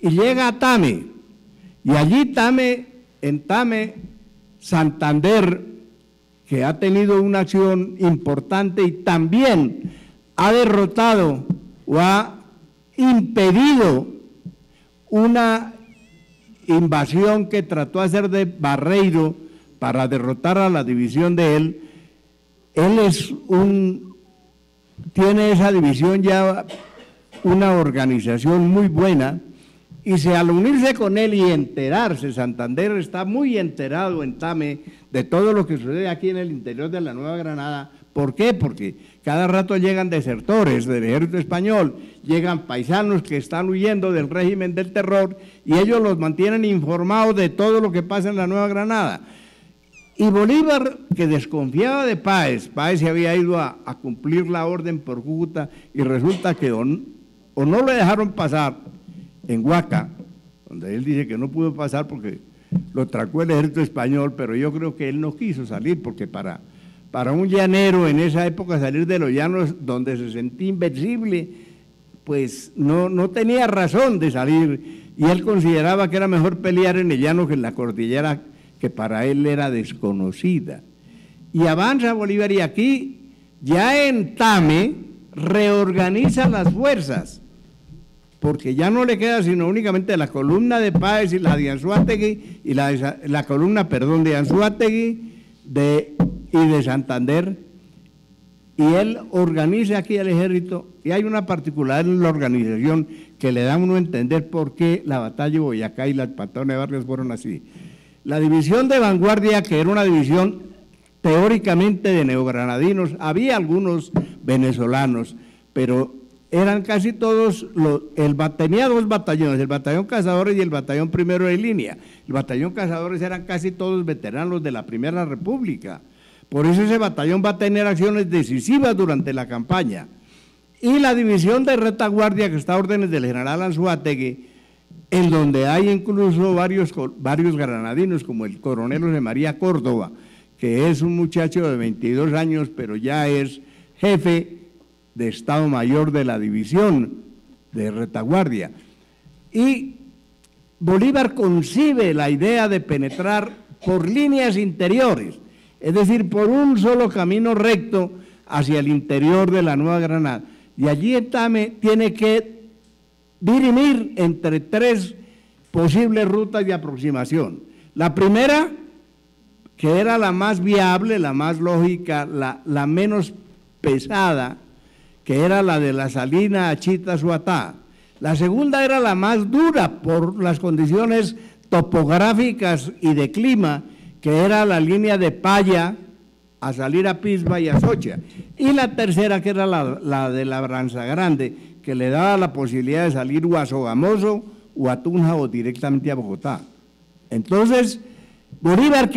y llega a Tame, y allí en Tame, Santander, que ha tenido una acción importante y también ha derrotado o ha impedido una invasión que trató de hacer de Barreiro para derrotar a la división de él. Él tiene esa división ya una organización muy buena, y al unirse con él y enterarse, Santander está muy enterado en Tame de todo lo que sucede aquí en el interior de la Nueva Granada. ¿Por qué? Porque cada rato llegan desertores del ejército español, llegan paisanos que están huyendo del régimen del terror, y ellos los mantienen informados de todo lo que pasa en la Nueva Granada. Y Bolívar, que desconfiaba de Páez se había ido a cumplir la orden por Cúcuta, y resulta que o no le dejaron pasar en Huaca, donde él dice que no pudo pasar porque lo trancó el ejército español, pero yo creo que él no quiso salir, porque para un llanero en esa época salir de los llanos donde se sentía invencible, pues no tenía razón de salir, y él consideraba que era mejor pelear en el llano que en la cordillera, que para él era desconocida. Y avanza Bolívar, y aquí, ya en Tame, reorganiza las fuerzas, porque ya no le queda sino únicamente la columna de Páez y la de Anzoátegui, y la columna de Anzoátegui y de Santander, y él organiza aquí el ejército, y hay una particularidad en la organización que le da a uno a entender por qué la batalla de Boyacá y la Pantano de Vargas fueron así. La división de vanguardia, que era una división teóricamente de neogranadinos, había algunos venezolanos, pero eran casi todos, tenía dos batallones, el batallón Cazadores y el batallón Primero de Línea. El batallón Cazadores eran casi todos veteranos de la Primera República, por eso ese batallón va a tener acciones decisivas durante la campaña. Y la división de retaguardia, que está a órdenes del general Anzoátegui, en donde hay incluso varios granadinos, como el coronel José María Córdoba, que es un muchacho de 22 años, pero ya es jefe de Estado Mayor de la División de Retaguardia. Y Bolívar concibe la idea de penetrar por líneas interiores, es decir, por un solo camino recto hacia el interior de la Nueva Granada. Y allí tiene que dirimir entre tres posibles rutas de aproximación. La primera, que era la más viable, la más lógica, la menos pesada, que era la de la Salina a Chita-Suatá. La segunda era la más dura por las condiciones topográficas y de clima, que era la línea de Paya a salir a Pisba y a Socha. Y la tercera, que era la de Labranza Grande, que le daba la posibilidad de salir o a Sogamoso o a Tunja o directamente a Bogotá. Entonces, Bolívar,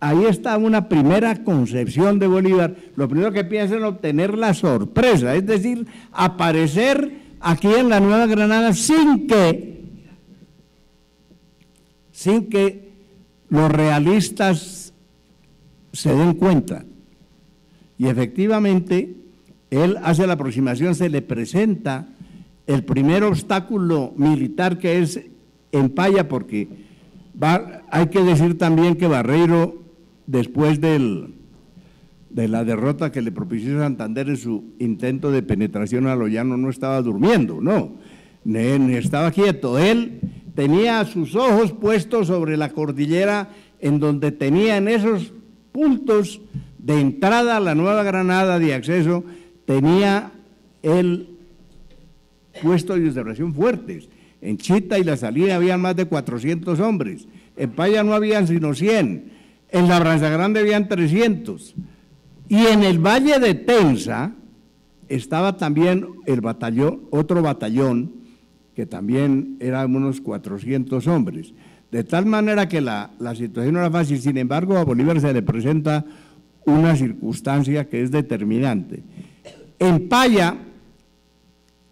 ahí está una primera concepción de Bolívar, lo primero que piensa es obtener la sorpresa, es decir, aparecer aquí en la Nueva Granada sin que los realistas se den cuenta. Y efectivamente, él hace la aproximación, se le presenta el primer obstáculo militar, que es en Paya, porque hay que decir también que Barreiro, después de la derrota que le propició Santander en su intento de penetración a lo llano, no estaba durmiendo, no, estaba quieto. Él tenía sus ojos puestos sobre la cordillera, en donde tenía en esos puntos de entrada a la Nueva Granada, de acceso, tenía él puestos de observación fuertes. En Chita y la Salina habían más de 400 hombres, en Paya no habían sino 100, en Labranza Grande habían 300, y en el Valle de Tensa estaba también otro batallón, que también eran unos 400 hombres, de tal manera que la situación no era fácil. Sin embargo, a Bolívar se le presenta una circunstancia que es determinante. En Paya,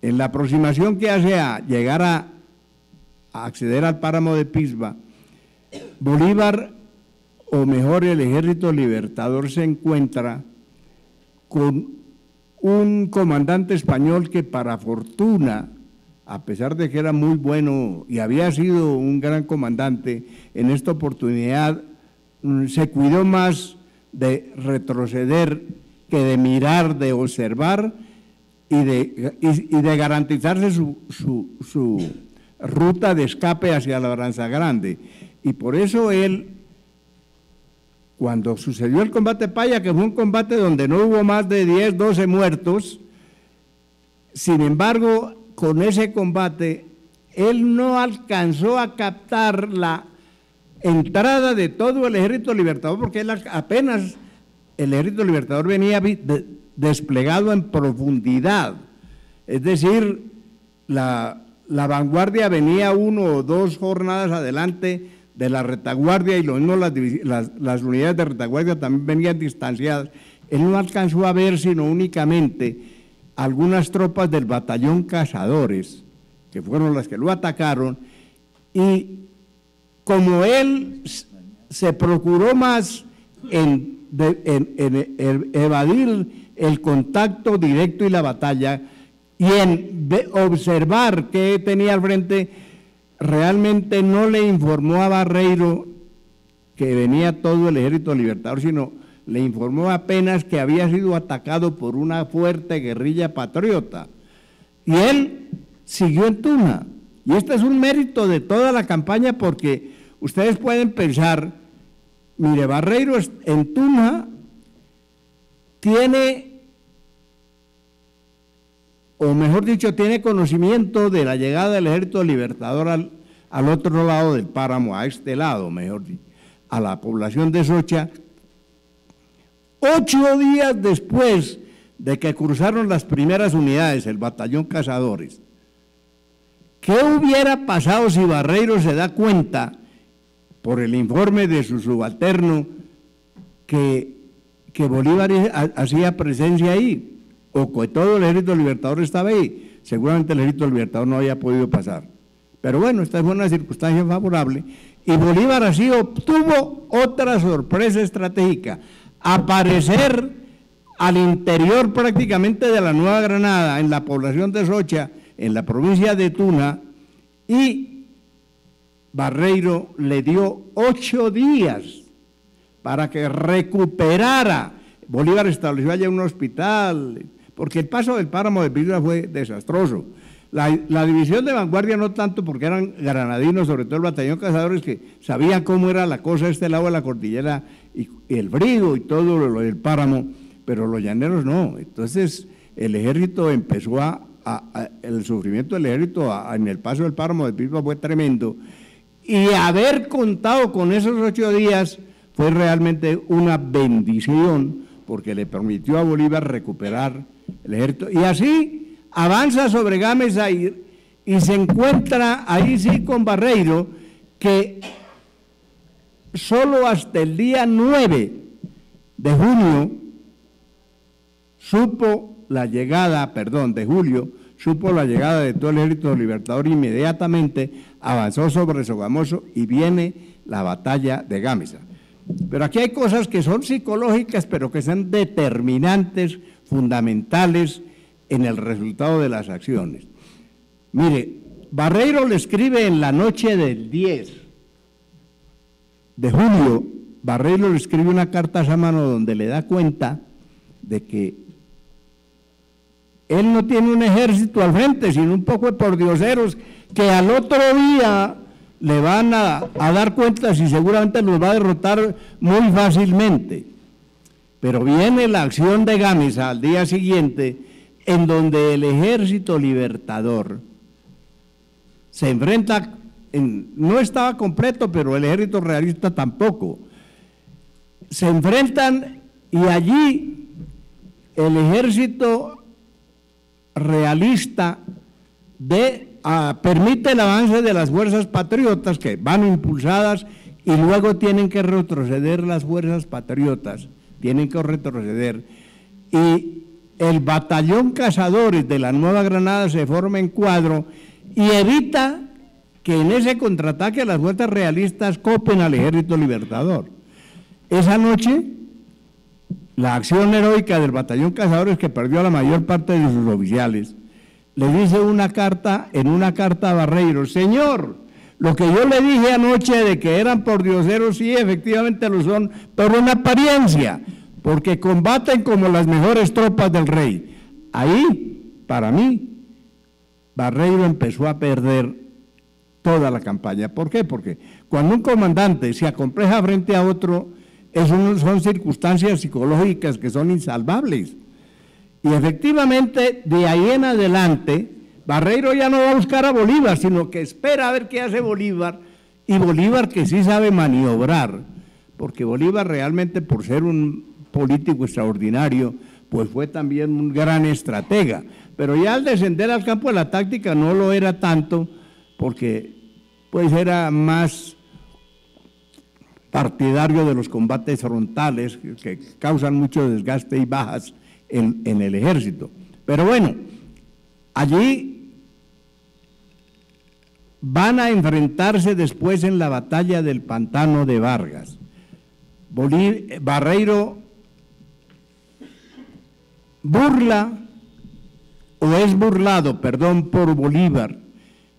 en la aproximación que hace a llegar a acceder al páramo de Pisba, Bolívar, o mejor el Ejército Libertador, se encuentra con un comandante español que, para fortuna, a pesar de que era muy bueno y había sido un gran comandante, en esta oportunidad se cuidó más de retroceder que de mirar, de observar y de garantizarse su ruta de escape hacia la Labranza Grande. Y por eso él, cuando sucedió el combate Paya, que fue un combate donde no hubo más de 10, 12 muertos, sin embargo, con ese combate, él no alcanzó a captar la entrada de todo el Ejército Libertador, porque él apenas el Ejército Libertador venía desplegado en profundidad, es decir, la vanguardia venía 1 o 2 jornadas adelante de la retaguardia, y lo mismo las unidades de retaguardia también venían distanciadas. Él no alcanzó a ver sino únicamente algunas tropas del batallón Cazadores, que fueron las que lo atacaron, y como él se procuró más en evadir el contacto directo y la batalla, y en observar qué tenía al frente, realmente no le informó a Barreiro que venía todo el Ejército Libertador, sino le informó apenas que había sido atacado por una fuerte guerrilla patriota. Y él siguió en Tunja. Y este es un mérito de toda la campaña, porque ustedes pueden pensar, mire, Barreiro en Tunja tiene, o mejor dicho, tiene conocimiento de la llegada del Ejército Libertador al otro lado del páramo, a este lado, mejor dicho, a la población de Socha, 8 días después de que cruzaron las primeras unidades, el batallón Cazadores. ¿Qué hubiera pasado si Barreiro se da cuenta, por el informe de su subalterno, que Bolívar hacía presencia ahí, o que todo el Ejército Libertador estaba ahí? Seguramente el Ejército Libertador no había podido pasar. Pero bueno, esta fue una circunstancia favorable, y Bolívar así obtuvo otra sorpresa estratégica: aparecer al interior prácticamente de la Nueva Granada, en la población de Socha, en la provincia de Tuna, y Barreiro le dio 8 días para que recuperara. Bolívar estableció allá un hospital, porque el paso del páramo de Pilva fue desastroso. La división de vanguardia no tanto porque eran granadinos, sobre todo el batallón Cazadores, que sabían cómo era la cosa de este lado de la cordillera y el frío y todo lo del páramo, pero los llaneros no. Entonces el ejército empezó el sufrimiento del ejército en el paso del páramo de Pilva fue tremendo, y haber contado con esos 8 días fue realmente una bendición, porque le permitió a Bolívar recuperar el ejército, y así avanza sobre Gámeza y se encuentra ahí sí con Barreiro, que solo hasta el día 9 de junio supo la llegada de todo el ejército libertador. Inmediatamente avanzó sobre Sogamoso y viene la batalla de Gámeza. Pero aquí hay cosas que son psicológicas, pero que son determinantes, fundamentales en el resultado de las acciones. Mire, Barreiro le escribe en la noche del 10 de julio, Barreiro le escribe una carta a mano donde le da cuenta de que él no tiene un ejército al frente, sino un poco de pordioseros que al otro día le van a dar cuentas y seguramente los va a derrotar muy fácilmente. Pero viene la acción de Gámeza al día siguiente, en donde el ejército libertador se enfrenta, no estaba completo, pero el ejército realista tampoco. Se enfrentan y allí el ejército realista permite el avance de las fuerzas patriotas que van impulsadas y luego tienen que retroceder las fuerzas patriotas, tienen que retroceder. Y el batallón Cazadores de la Nueva Granada se forma en cuadro y evita que en ese contraataque las fuerzas realistas copen al ejército libertador. Esa noche, la acción heroica del batallón Cazadores, que perdió a la mayor parte de sus oficiales, le dice en una carta a Barreiro: señor, lo que yo le dije anoche de que eran pordioseros, sí, efectivamente lo son, pero en apariencia, porque combaten como las mejores tropas del rey. Ahí, para mí, Barreiro empezó a perder toda la campaña. ¿Por qué? Porque cuando un comandante se acompleja frente a otro, son circunstancias psicológicas que son insalvables. Y efectivamente, de ahí en adelante, Barreiro ya no va a buscar a Bolívar, sino que espera a ver qué hace Bolívar, y Bolívar que sí sabe maniobrar, porque Bolívar realmente, por ser un político extraordinario, pues fue también un gran estratega, pero ya al descender al campo de la táctica no lo era tanto, porque pues era más partidario de los combates frontales que causan mucho desgaste y bajas en el ejército. Pero bueno, allí van a enfrentarse después en la batalla del Pantano de Vargas. Barreiro es burlado por Bolívar.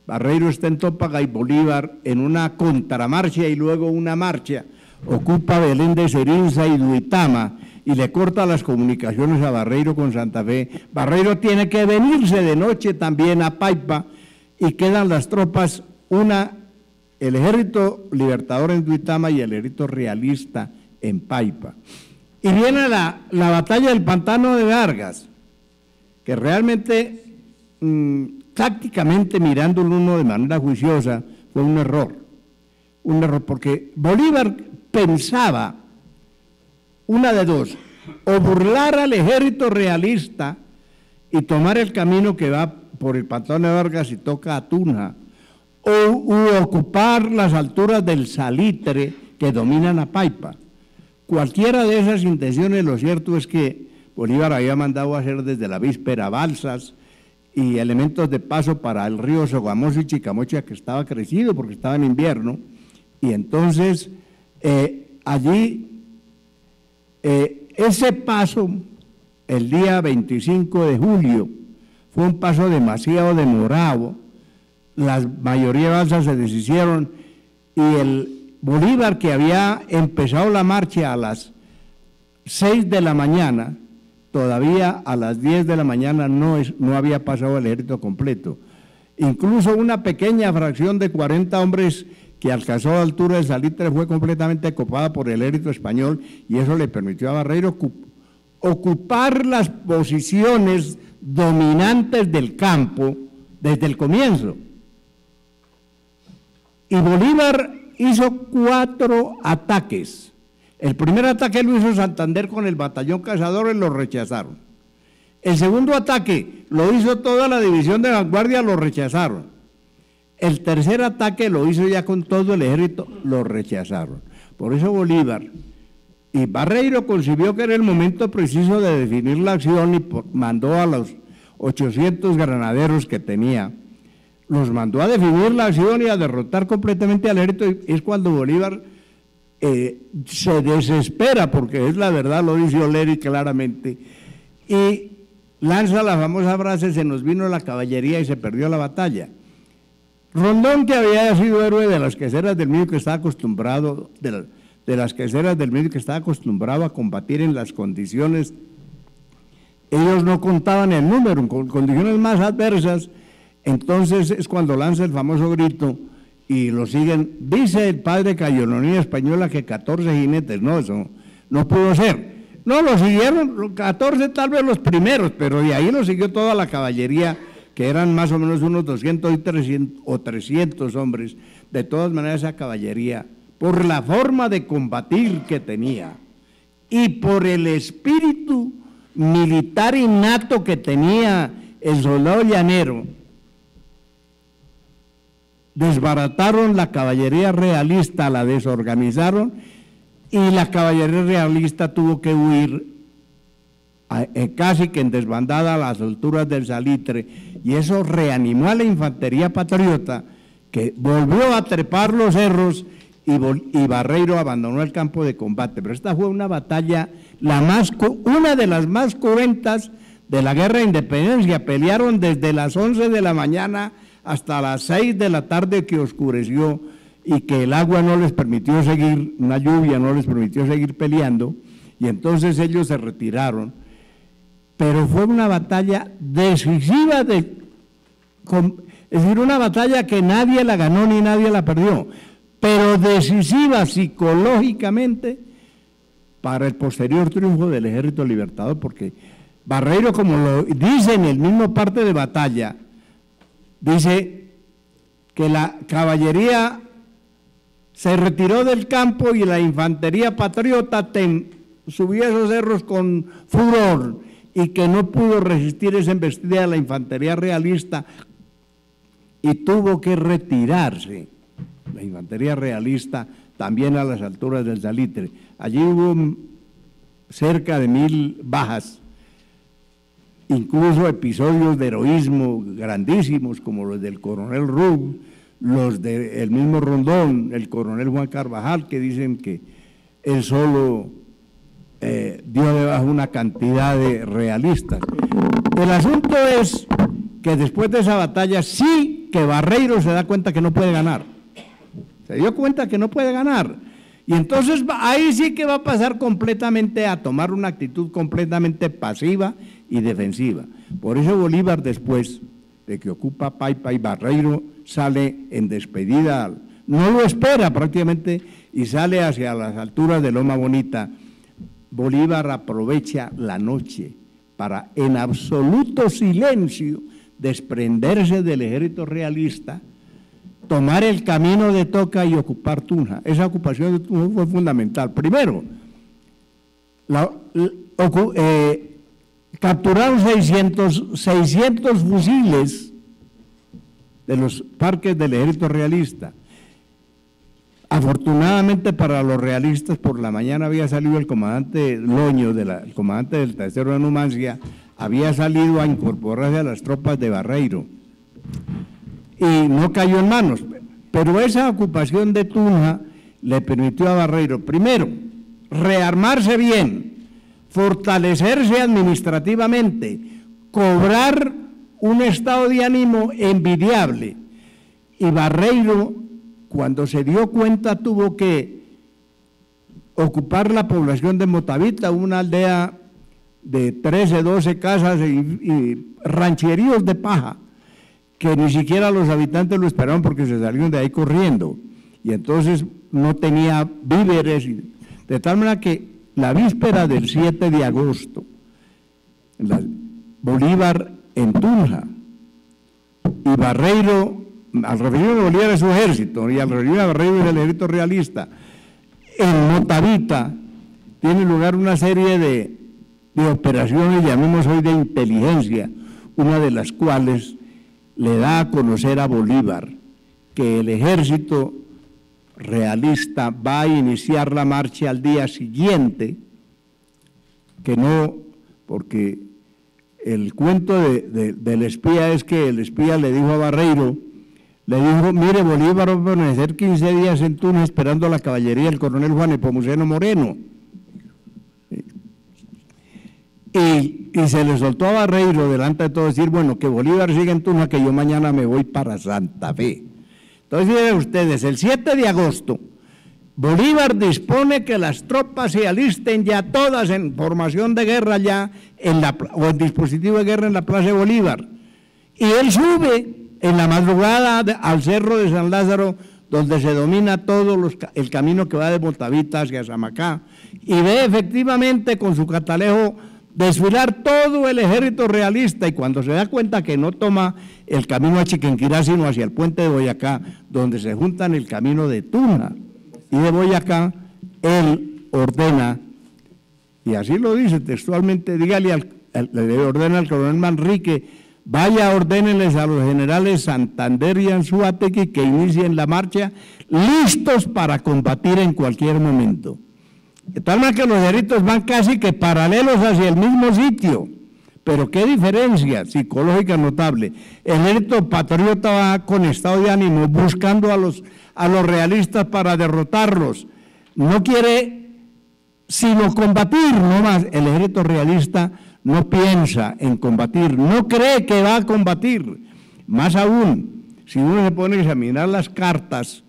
Barreiro está en Tópaga y Bolívar en una contramarcha y luego una marcha ocupa Belén de Cerinza y Duitama y le corta las comunicaciones a Barreiro con Santa Fe. Barreiro tiene que venirse de noche también a Paipa y quedan las tropas, el ejército libertador en Duitama y el ejército realista en Paipa. Y viene la batalla del Pantano de Vargas, que realmente, tácticamente mirándolo uno de manera juiciosa, fue un error, porque Bolívar pensaba una de dos: o burlar al ejército realista y tomar el camino que va por el Pantano de Vargas y toca a Tuna, o ocupar las alturas del Salitre que dominan a Paipa. Cualquiera de esas intenciones, lo cierto es que Bolívar había mandado a hacer desde la víspera balsas y elementos de paso para el río Sogamoso y Chicamocha, que estaba crecido porque estaba en invierno, y entonces allí ese paso el día 25 de julio. Fue un paso demasiado demorado, la mayoría de balsas se deshicieron y el Bolívar, que había empezado la marcha a las 6 de la mañana, todavía a las 10 de la mañana no había pasado el ejército completo. Incluso una pequeña fracción de 40 hombres que alcanzó a la altura de Salitre fue completamente copada por el ejército español y eso le permitió a Barreiro ocupar las posiciones dominantes del campo desde el comienzo. Y Bolívar hizo 4 ataques. El primer ataque lo hizo Santander con el batallón Cazadores, lo rechazaron. El segundo ataque lo hizo toda la división de vanguardia, lo rechazaron. El tercer ataque lo hizo ya con todo el ejército, lo rechazaron. Por eso Bolívar y Barreiro concibió que era el momento preciso de definir la acción y mandó a los 800 granaderos que tenía, los mandó a definir la acción y a derrotar completamente al ejército. Y es cuando Bolívar se desespera, porque es la verdad, lo dice Oleri claramente, y lanza la famosa frase: se nos vino la caballería y se perdió la batalla. Rondón, que había sido héroe de las queseras del Medio, que estaba acostumbrado, de las queseras del Medio, que estaba acostumbrado a combatir en las condiciones, ellos no contaban el número, con condiciones más adversas. Entonces es cuando lanza el famoso grito y lo siguen. Dice el padre Cayolonía Española que 14 jinetes, no, eso no pudo ser. No, lo siguieron 14 tal vez los primeros, pero de ahí lo siguió toda la caballería, que eran más o menos unos 200 o 300 hombres. De todas maneras, esa caballería, por la forma de combatir que tenía y por el espíritu militar innato que tenía el soldado llanero, desbarataron la caballería realista, la desorganizaron, y la caballería realista tuvo que huir casi que en desbandada a las alturas del Salitre, y eso reanimó a la infantería patriota, que volvió a trepar los cerros, y Barreiro abandonó el campo de combate. Pero esta fue una batalla, una de las más cruentas de la guerra de independencia. Pelearon desde las 11 de la mañana hasta las 6 de la tarde, que oscureció y que el agua no les permitió seguir, una lluvia no les permitió seguir peleando, y entonces ellos se retiraron. Pero fue una batalla decisiva, es decir, una batalla que nadie la ganó ni nadie la perdió, pero decisiva psicológicamente para el posterior triunfo del Ejército Libertador, porque Barreiro, como lo dice en el mismo parte de batalla, dice que la caballería se retiró del campo y la infantería patriota subió esos cerros con furor, y que no pudo resistir esa embestida de la infantería realista y tuvo que retirarse la infantería realista también a las alturas del Salitre. Allí hubo cerca de 1000 bajas, incluso episodios de heroísmo grandísimos como los del coronel Rug, los del mismo Rondón, el coronel Juan Carvajal, que dicen que él solo dio debajo una cantidad de realistas. El asunto es que después de esa batalla sí que Barreiro se da cuenta que no puede ganar. Se dio cuenta que no puede ganar. Y entonces ahí sí que va a pasar completamente a tomar una actitud completamente pasiva y defensiva. Por eso Bolívar, después de que ocupa Paipa, y Barreiro sale en despedida, no lo espera prácticamente, y sale hacia las alturas de Loma Bonita. Bolívar aprovecha la noche para, en absoluto silencio, desprenderse del ejército realista, tomar el camino de Toca y ocupar Tunja. Esa ocupación de Tunja fue fundamental. Primero, capturaron 600 fusiles de los parques del ejército realista. Afortunadamente para los realistas, por la mañana había salido el comandante Loño, el comandante del tercero de Numancia, había salido a incorporarse a las tropas de Barreiro y no cayó en manos. Pero esa ocupación de Tunja le permitió a Barreiro, primero, rearmarse bien, fortalecerse administrativamente, cobrar un estado de ánimo envidiable. Y Barreiro, cuando se dio cuenta, tuvo que ocupar la población de Motavita, una aldea de 13, 12 casas y rancheríos de paja, que ni siquiera los habitantes lo esperaban porque se salieron de ahí corriendo. Y entonces no tenía víveres, de tal manera que la víspera del 7 de agosto, Bolívar en Tunja, y Barreiro, al referirme a Bolívar es su ejército, y al referirme a Barreiro es el ejército realista, en Motavita tiene lugar una serie de operaciones, llamemos hoy de inteligencia, una de las cuales le da a conocer a Bolívar que el ejército realista va a iniciar la marcha al día siguiente, que no, porque el cuento del espía es que el espía le dijo a Barreiro, le dijo, mire, Bolívar va a permanecer 15 días en Túnez esperando a la caballería del coronel Juan Nepomuceno Moreno. Y se le soltó a Barreiro delante de todo decir, bueno, que Bolívar siga en Tunja, que yo mañana me voy para Santa Fe. Entonces, miren ustedes, el 7 de agosto, Bolívar dispone que las tropas se alisten ya todas en formación de guerra ya, o en dispositivo de guerra en la Plaza de Bolívar. Y él sube en la madrugada al Cerro de San Lázaro, donde se domina todo el camino que va de Motavita hacia Samacá, y ve efectivamente con su catalejo desfilar todo el ejército realista, y cuando se da cuenta que no toma el camino a Chiquinquirá, sino hacia el puente de Boyacá, donde se juntan el camino de Tunja y de Boyacá, él ordena, y así lo dice textualmente, dígale, le ordena al coronel Manrique, vaya, ordénenles a los generales Santander y Anzuategui que inicien la marcha, listos para combatir en cualquier momento. De tal manera que los ejércitos van casi que paralelos hacia el mismo sitio, pero qué diferencia psicológica notable. El ejército patriota va con estado de ánimo buscando a los realistas para derrotarlos. No quiere sino combatir, no más. El ejército realista no piensa en combatir, no cree que va a combatir. Más aún, si uno se pone a examinar las cartas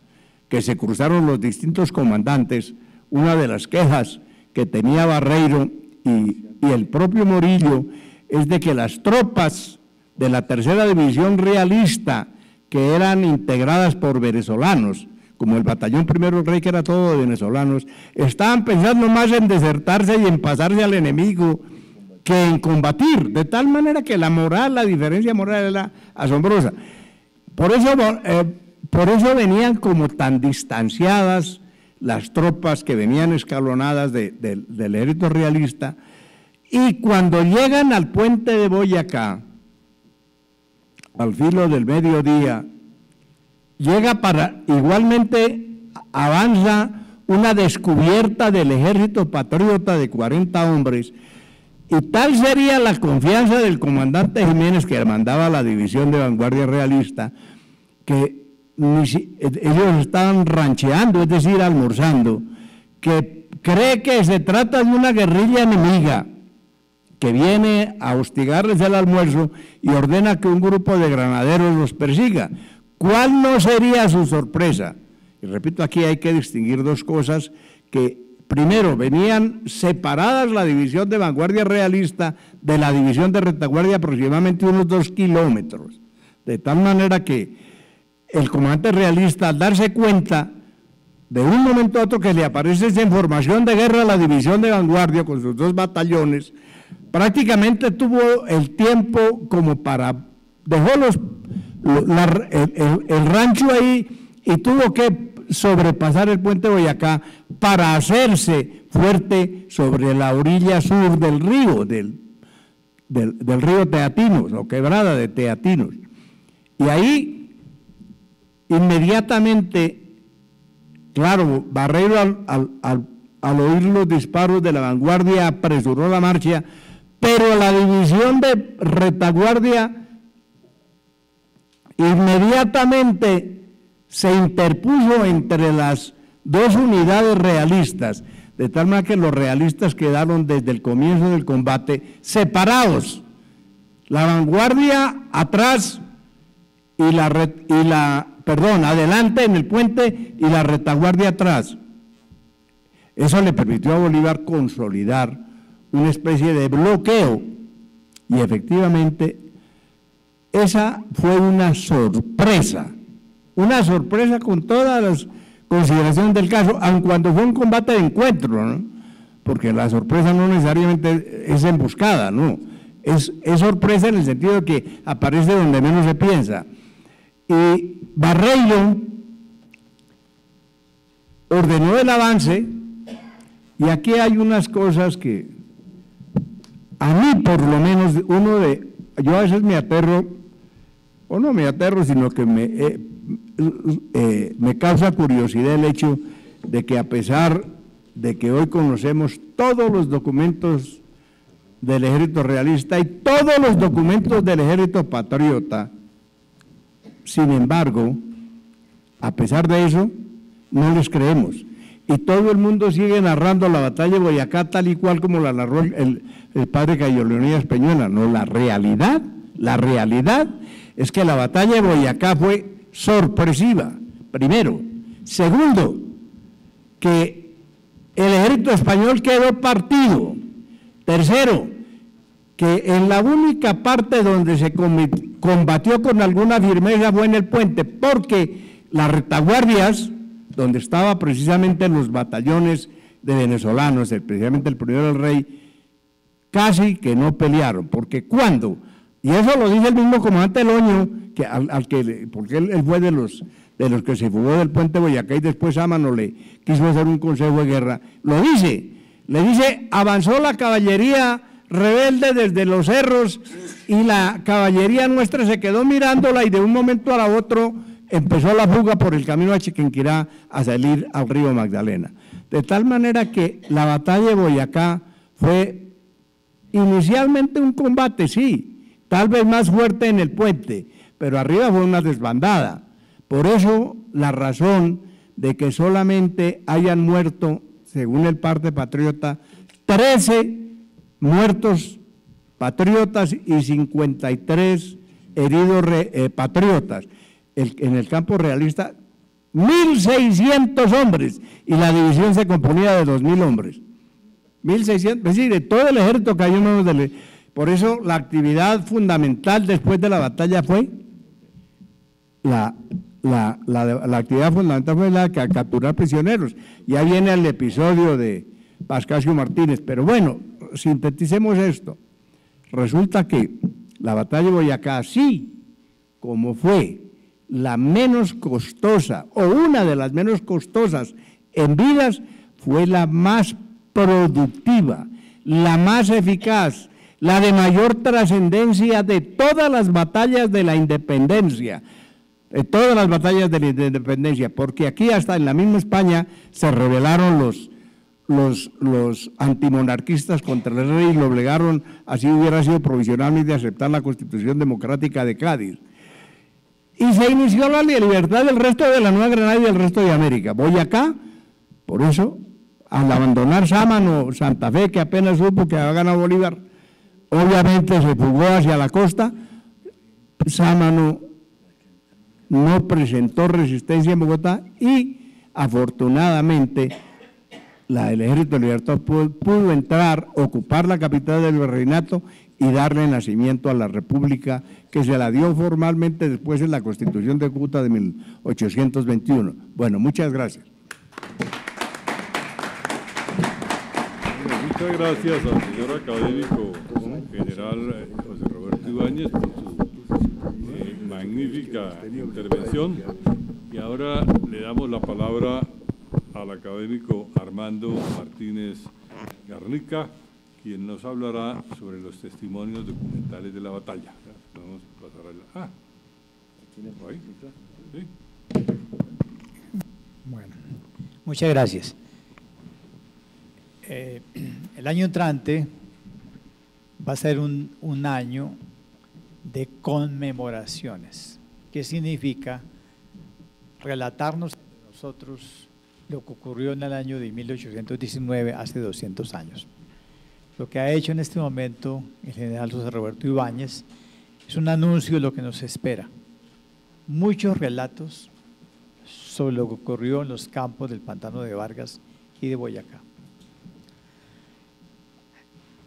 que se cruzaron los distintos comandantes, una de las quejas que tenía Barreiro y el propio Morillo es de que las tropas de la tercera división realista, que eran integradas por venezolanos, como el batallón Primero Rey, que era todo de venezolanos, estaban pensando más en desertarse y en pasarse al enemigo que en combatir, de tal manera que la moral, la diferencia moral era asombrosa. Por eso venían como tan distanciadas las tropas que venían escalonadas del ejército realista, y cuando llegan al puente de Boyacá, al filo del mediodía, igualmente avanza una descubierta del ejército patriota de 40 hombres, y tal sería la confianza del comandante Jiménez, que mandaba la división de vanguardia realista, que ellos estaban rancheando, es decir, almorzando, que cree que se trata de una guerrilla enemiga que viene a hostigarles el almuerzo y ordena que un grupo de granaderos los persiga. ¿Cuál no sería su sorpresa? Y repito, aquí hay que distinguir dos cosas, que primero venían separadas la división de vanguardia realista de la división de retaguardia aproximadamente unos 2 kilómetros, de tal manera que el comandante realista, al darse cuenta de un momento a otro que le aparece esa información de guerra a la división de vanguardia con sus 2 batallones, prácticamente tuvo el tiempo como para, dejó el rancho ahí y tuvo que sobrepasar el puente de Boyacá para hacerse fuerte sobre la orilla sur del río, del río Teatinos, o quebrada de Teatinos. Y ahí inmediatamente, claro, Barreiro al oír los disparos de la vanguardia apresuró la marcha, pero la división de retaguardia inmediatamente se interpuso entre las 2 unidades realistas, de tal manera que los realistas quedaron desde el comienzo del combate separados, la vanguardia atrás adelante en el puente y la retaguardia atrás. Eso le permitió a Bolívar consolidar una especie de bloqueo y efectivamente esa fue una sorpresa con todas las consideraciones del caso, aun cuando fue un combate de encuentro, ¿no? Porque la sorpresa no necesariamente es emboscada, ¿no? Es sorpresa en el sentido de que aparece donde menos se piensa. Y Barreiro ordenó el avance, y aquí hay unas cosas que a mí por lo menos, yo a veces me aterro, o no me aterro, sino que me causa curiosidad el hecho de que a pesar de que hoy conocemos todos los documentos del ejército realista y todos los documentos del ejército patriota, sin embargo, a pesar de eso, no les creemos. Y todo el mundo sigue narrando la batalla de Boyacá tal y cual como la narró el padre Cayo Leonidas Peñuela. No, la realidad es que la batalla de Boyacá fue sorpresiva, primero. Segundo, que el ejército español quedó partido. Tercero, que en la única parte donde se combatió con alguna firmeza fue en el puente, porque las retaguardias, donde estaban precisamente los batallones de venezolanos, especialmente el primero del Rey, casi que no pelearon, porque cuando, y eso lo dice el mismo comandante Loño, que porque él fue de los que se fugó del puente Boyacá y después Sámano le quiso hacer un consejo de guerra, le dice, avanzó la caballería rebelde desde los cerros y la caballería nuestra se quedó mirándola y de un momento a otro empezó la fuga por el camino a Chiquinquirá a salir al río Magdalena. De tal manera que la batalla de Boyacá fue inicialmente un combate, sí, tal vez más fuerte en el puente, pero arriba fue una desbandada. Por eso la razón de que solamente hayan muerto, según el parte patriota, 13 muertos patriotas y 53 heridos patriotas. En el campo realista, 1.600 hombres, y la división se componía de 2.000 hombres. 1.600, es decir, de todo el ejército cayó en manos del... Por eso la actividad fundamental después de la batalla fue la actividad fundamental fue la de capturar prisioneros. Ya viene el episodio de Pascasio Martínez, pero bueno, sinteticemos esto. Resulta que la batalla de Boyacá, así como fue la menos costosa o una de las menos costosas en vidas, fue la más productiva, la más eficaz, la de mayor trascendencia de todas las batallas de la independencia, porque aquí hasta en la misma España se rebelaron los antimonarquistas contra el rey y lo obligaron, así hubiera sido provisionalmente, a aceptar la Constitución Democrática de Cádiz. Y se inició la libertad del resto de la Nueva Granada y del resto de América. Boyacá, por eso, al abandonar Sámano, Santa Fe, que apenas supo que había ganado Bolívar, obviamente se fugó hacia la costa. Sámano no presentó resistencia en Bogotá y afortunadamente el Ejército de Libertad pudo entrar, ocupar la capital del virreinato y darle nacimiento a la República, que se la dio formalmente después en la Constitución de Cúcuta de 1821. Bueno, muchas gracias. Muchas gracias al señor académico general José Roberto Ibáñez por su magnífica intervención. Y ahora le damos la palabra al académico Armando Martínez Garnica, quien nos hablará sobre los testimonios documentales de la batalla. Vamos a pasar ahí. ¿Sí? Bueno, muchas gracias. El año entrante va a ser un año de conmemoraciones. ¿Qué significa? Relatarnos entre nosotros lo que ocurrió en el año de 1819, hace 200 años. Lo que ha hecho en este momento el general José Roberto Ibáñez es un anuncio de lo que nos espera. Muchos relatos sobre lo que ocurrió en los campos del Pantano de Vargas y de Boyacá.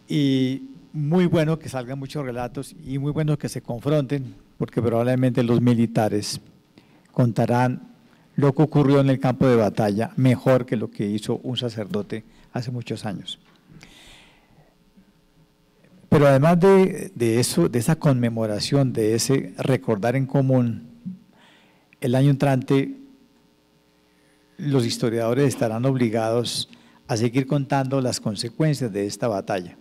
Y muy bueno que salgan muchos relatos y muy bueno que se confronten, porque probablemente los militares contarán lo que ocurrió en el campo de batalla mejor que lo que hizo un sacerdote hace muchos años. Pero además de eso, de esa conmemoración, de ese recordar en común, el año entrante los historiadores estarán obligados a seguir contando las consecuencias de esta batalla.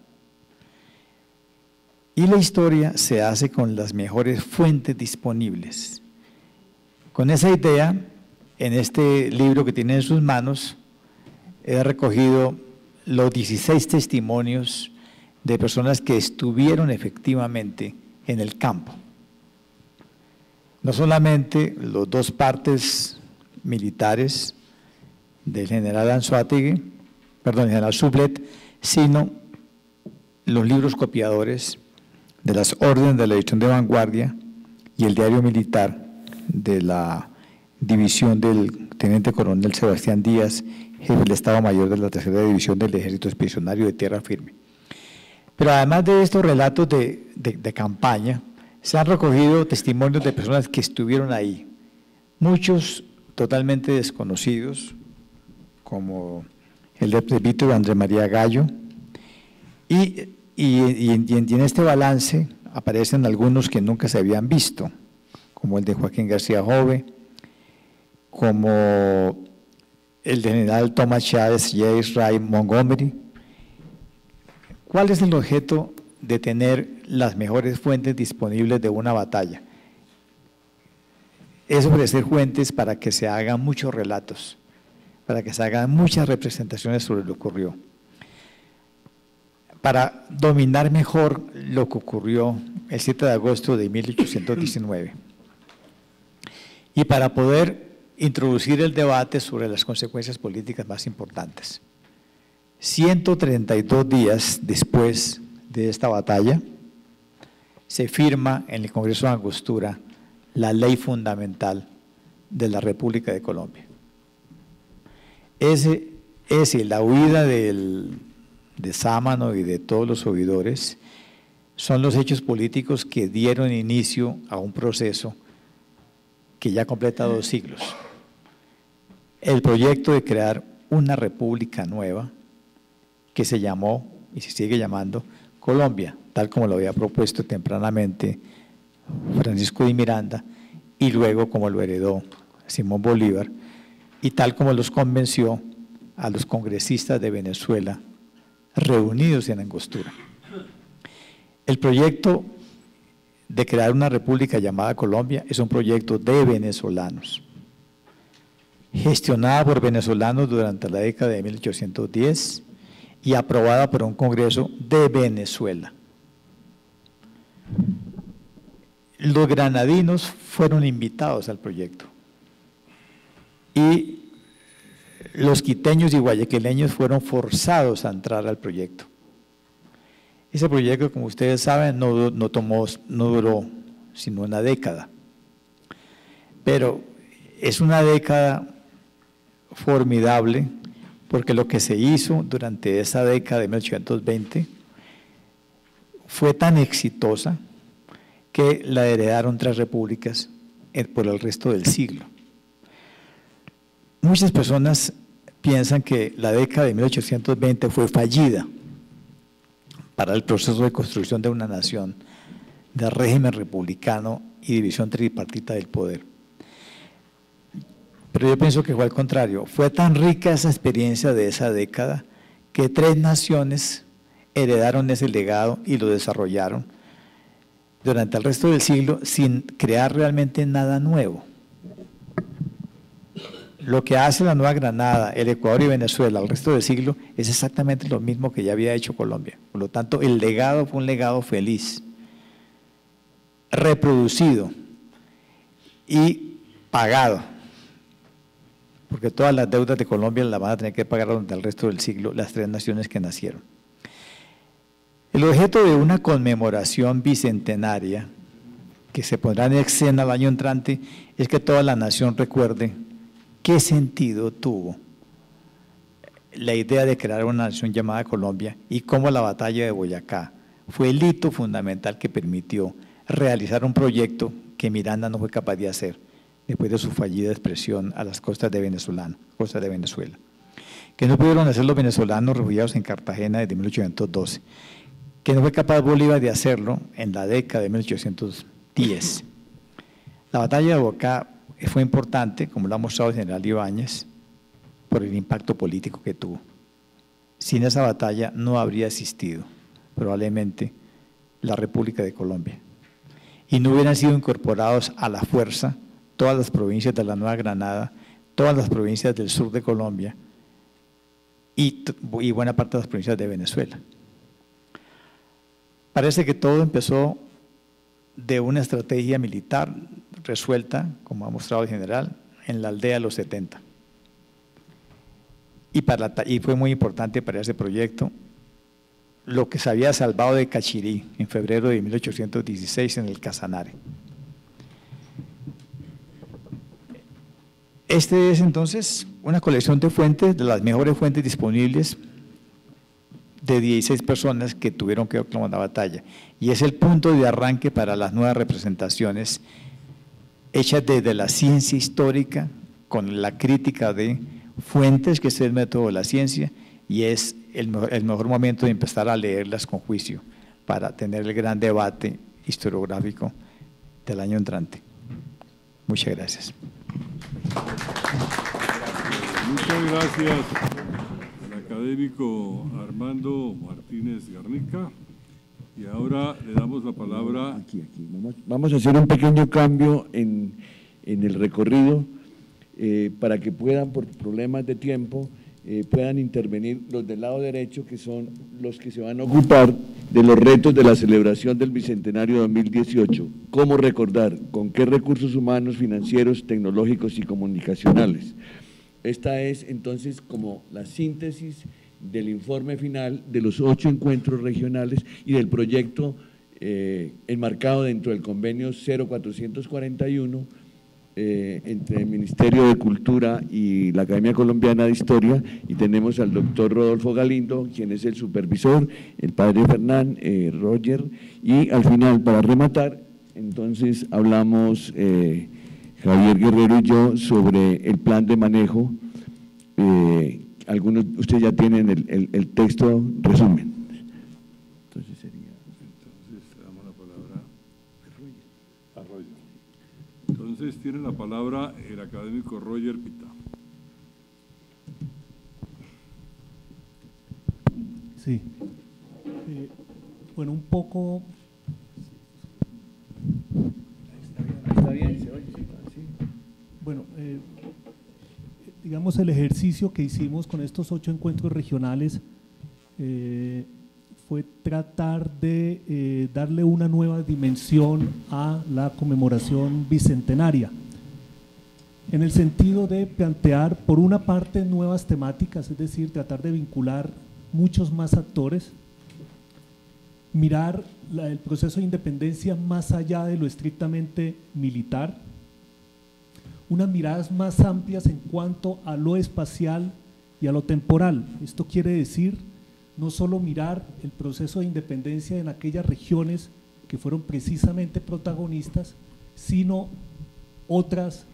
Y la historia se hace con las mejores fuentes disponibles. Con esa idea, en este libro que tiene en sus manos, he recogido los 16 testimonios de personas que estuvieron efectivamente en el campo. No solamente los dos partes militares del general Anzoátegui, perdón, el general Sublet, sino los libros copiadores de las órdenes de la edición de vanguardia y el diario militar de la división del teniente coronel Sebastián Díaz, jefe del Estado Mayor de la Tercera División del Ejército Expedicionario de Tierra Firme. Pero además de estos relatos de campaña, se han recogido testimonios de personas que estuvieron ahí, muchos totalmente desconocidos, como el del presbítero Andrés María Gallo, y en este balance aparecen algunos que nunca se habían visto, como el de Joaquín García Jove, como el del general Thomas Chávez J. Ray Montgomery. ¿Cuál es el objeto de tener las mejores fuentes disponibles de una batalla? Es ofrecer fuentes para que se hagan muchos relatos, para que se hagan muchas representaciones sobre lo que ocurrió, para dominar mejor lo que ocurrió el 7 de agosto de 1819 y para poder introducir el debate sobre las consecuencias políticas más importantes. 132 días después de esta batalla, se firma en el Congreso de Angostura la ley fundamental de la República de Colombia. La huida de Sámano y de todos los oidores son los hechos políticos que dieron inicio a un proceso que ya completa 2 siglos. El proyecto de crear una república nueva que se llamó y se sigue llamando Colombia, tal como lo había propuesto tempranamente Francisco de Miranda y luego como lo heredó Simón Bolívar y tal como los convenció a los congresistas de Venezuela reunidos en Angostura. El proyecto de crear una república llamada Colombia es un proyecto de venezolanos, gestionada por venezolanos durante la década de 1810 y aprobada por un Congreso de Venezuela. Los granadinos fueron invitados al proyecto y los quiteños y guayaquileños fueron forzados a entrar al proyecto. Ese proyecto, como ustedes saben, no duró sino una década, pero es una década formidable porque lo que se hizo durante esa década de 1820 fue tan exitosa que la heredaron 3 repúblicas por el resto del siglo. Muchas personas piensan que la década de 1820 fue fallida para el proceso de construcción de una nación, de régimen republicano y división tripartita del poder. Pero yo pienso que fue al contrario, fue tan rica esa experiencia de esa década que 3 naciones heredaron ese legado y lo desarrollaron durante el resto del siglo sin crear realmente nada nuevo. Lo que hace la Nueva Granada, el Ecuador y Venezuela al resto del siglo es exactamente lo mismo que ya había hecho Colombia. Por lo tanto, el legado fue un legado feliz, reproducido y pagado porque todas las deudas de Colombia las van a tener que pagar durante el resto del siglo las tres naciones que nacieron. El objeto de una conmemoración bicentenaria que se pondrá en escena el año entrante es que toda la nación recuerde qué sentido tuvo la idea de crear una nación llamada Colombia y cómo la batalla de Boyacá fue el hito fundamental que permitió realizar un proyecto que Miranda no fue capaz de hacer después de su fallida expresión a las costas de Venezuela, que no pudieron hacer los venezolanos refugiados en Cartagena desde 1812, que no fue capaz Bolívar de hacerlo en la década de 1810. La batalla de Boyacá fue importante, como lo ha mostrado el general Ibáñez, por el impacto político que tuvo. Sin esa batalla no habría existido probablemente la República de Colombia y no hubieran sido incorporados a la fuerza todas las provincias de la Nueva Granada, todas las provincias del sur de Colombia y buena parte de las provincias de Venezuela. Parece que todo empezó de una estrategia militar resuelta, como ha mostrado el general, en la aldea de los 70. Y fue muy importante para ese proyecto lo que se había salvado de Cachirí en febrero de 1816 en el Casanare. Este es entonces una colección de fuentes, de las mejores fuentes disponibles, de 16 personas que tuvieron que ver con la batalla, y es el punto de arranque para las nuevas representaciones hechas desde la ciencia histórica, con la crítica de fuentes, que es el método de la ciencia, y es el mejor momento de empezar a leerlas con juicio para tener el gran debate historiográfico del año entrante. Muchas gracias. Muchas gracias al académico Armando Martínez Garnica. Y ahora le damos la palabra. Aquí. Vamos a hacer un pequeño cambio en el recorrido para que puedan, por problemas de tiempo, puedan intervenir los del lado derecho, que son los que se van a ocupar de los retos de la celebración del Bicentenario 2018. ¿Cómo recordar? ¿Con qué recursos humanos, financieros, tecnológicos y comunicacionales? Esta es entonces como la síntesis del informe final de los 8 encuentros regionales y del proyecto enmarcado dentro del convenio 0441 entre el Ministerio de Cultura y la Academia Colombiana de Historia, y tenemos al doctor Rodolfo Galindo, quien es el supervisor, el padre Fernán, Roger, y al final, para rematar, entonces hablamos Javier Guerrero y yo sobre el plan de manejo. Algunos, ustedes ya tienen el texto resumen. Entonces damos la palabra a Roger. Entonces tiene la palabra el académico Roger Pita. Sí. Bueno, un poco… Está bien, se oye, sí. Bueno, digamos, el ejercicio que hicimos con estos 8 encuentros regionales fue tratar de darle una nueva dimensión a la conmemoración bicentenaria, en el sentido de plantear, por una parte, nuevas temáticas, es decir, tratar de vincular muchos más actores, mirar el proceso de independencia más allá de lo estrictamente militar, unas miradas más amplias en cuanto a lo espacial y a lo temporal. Esto quiere decir no solo mirar el proceso de independencia en aquellas regiones que fueron precisamente protagonistas, sino otras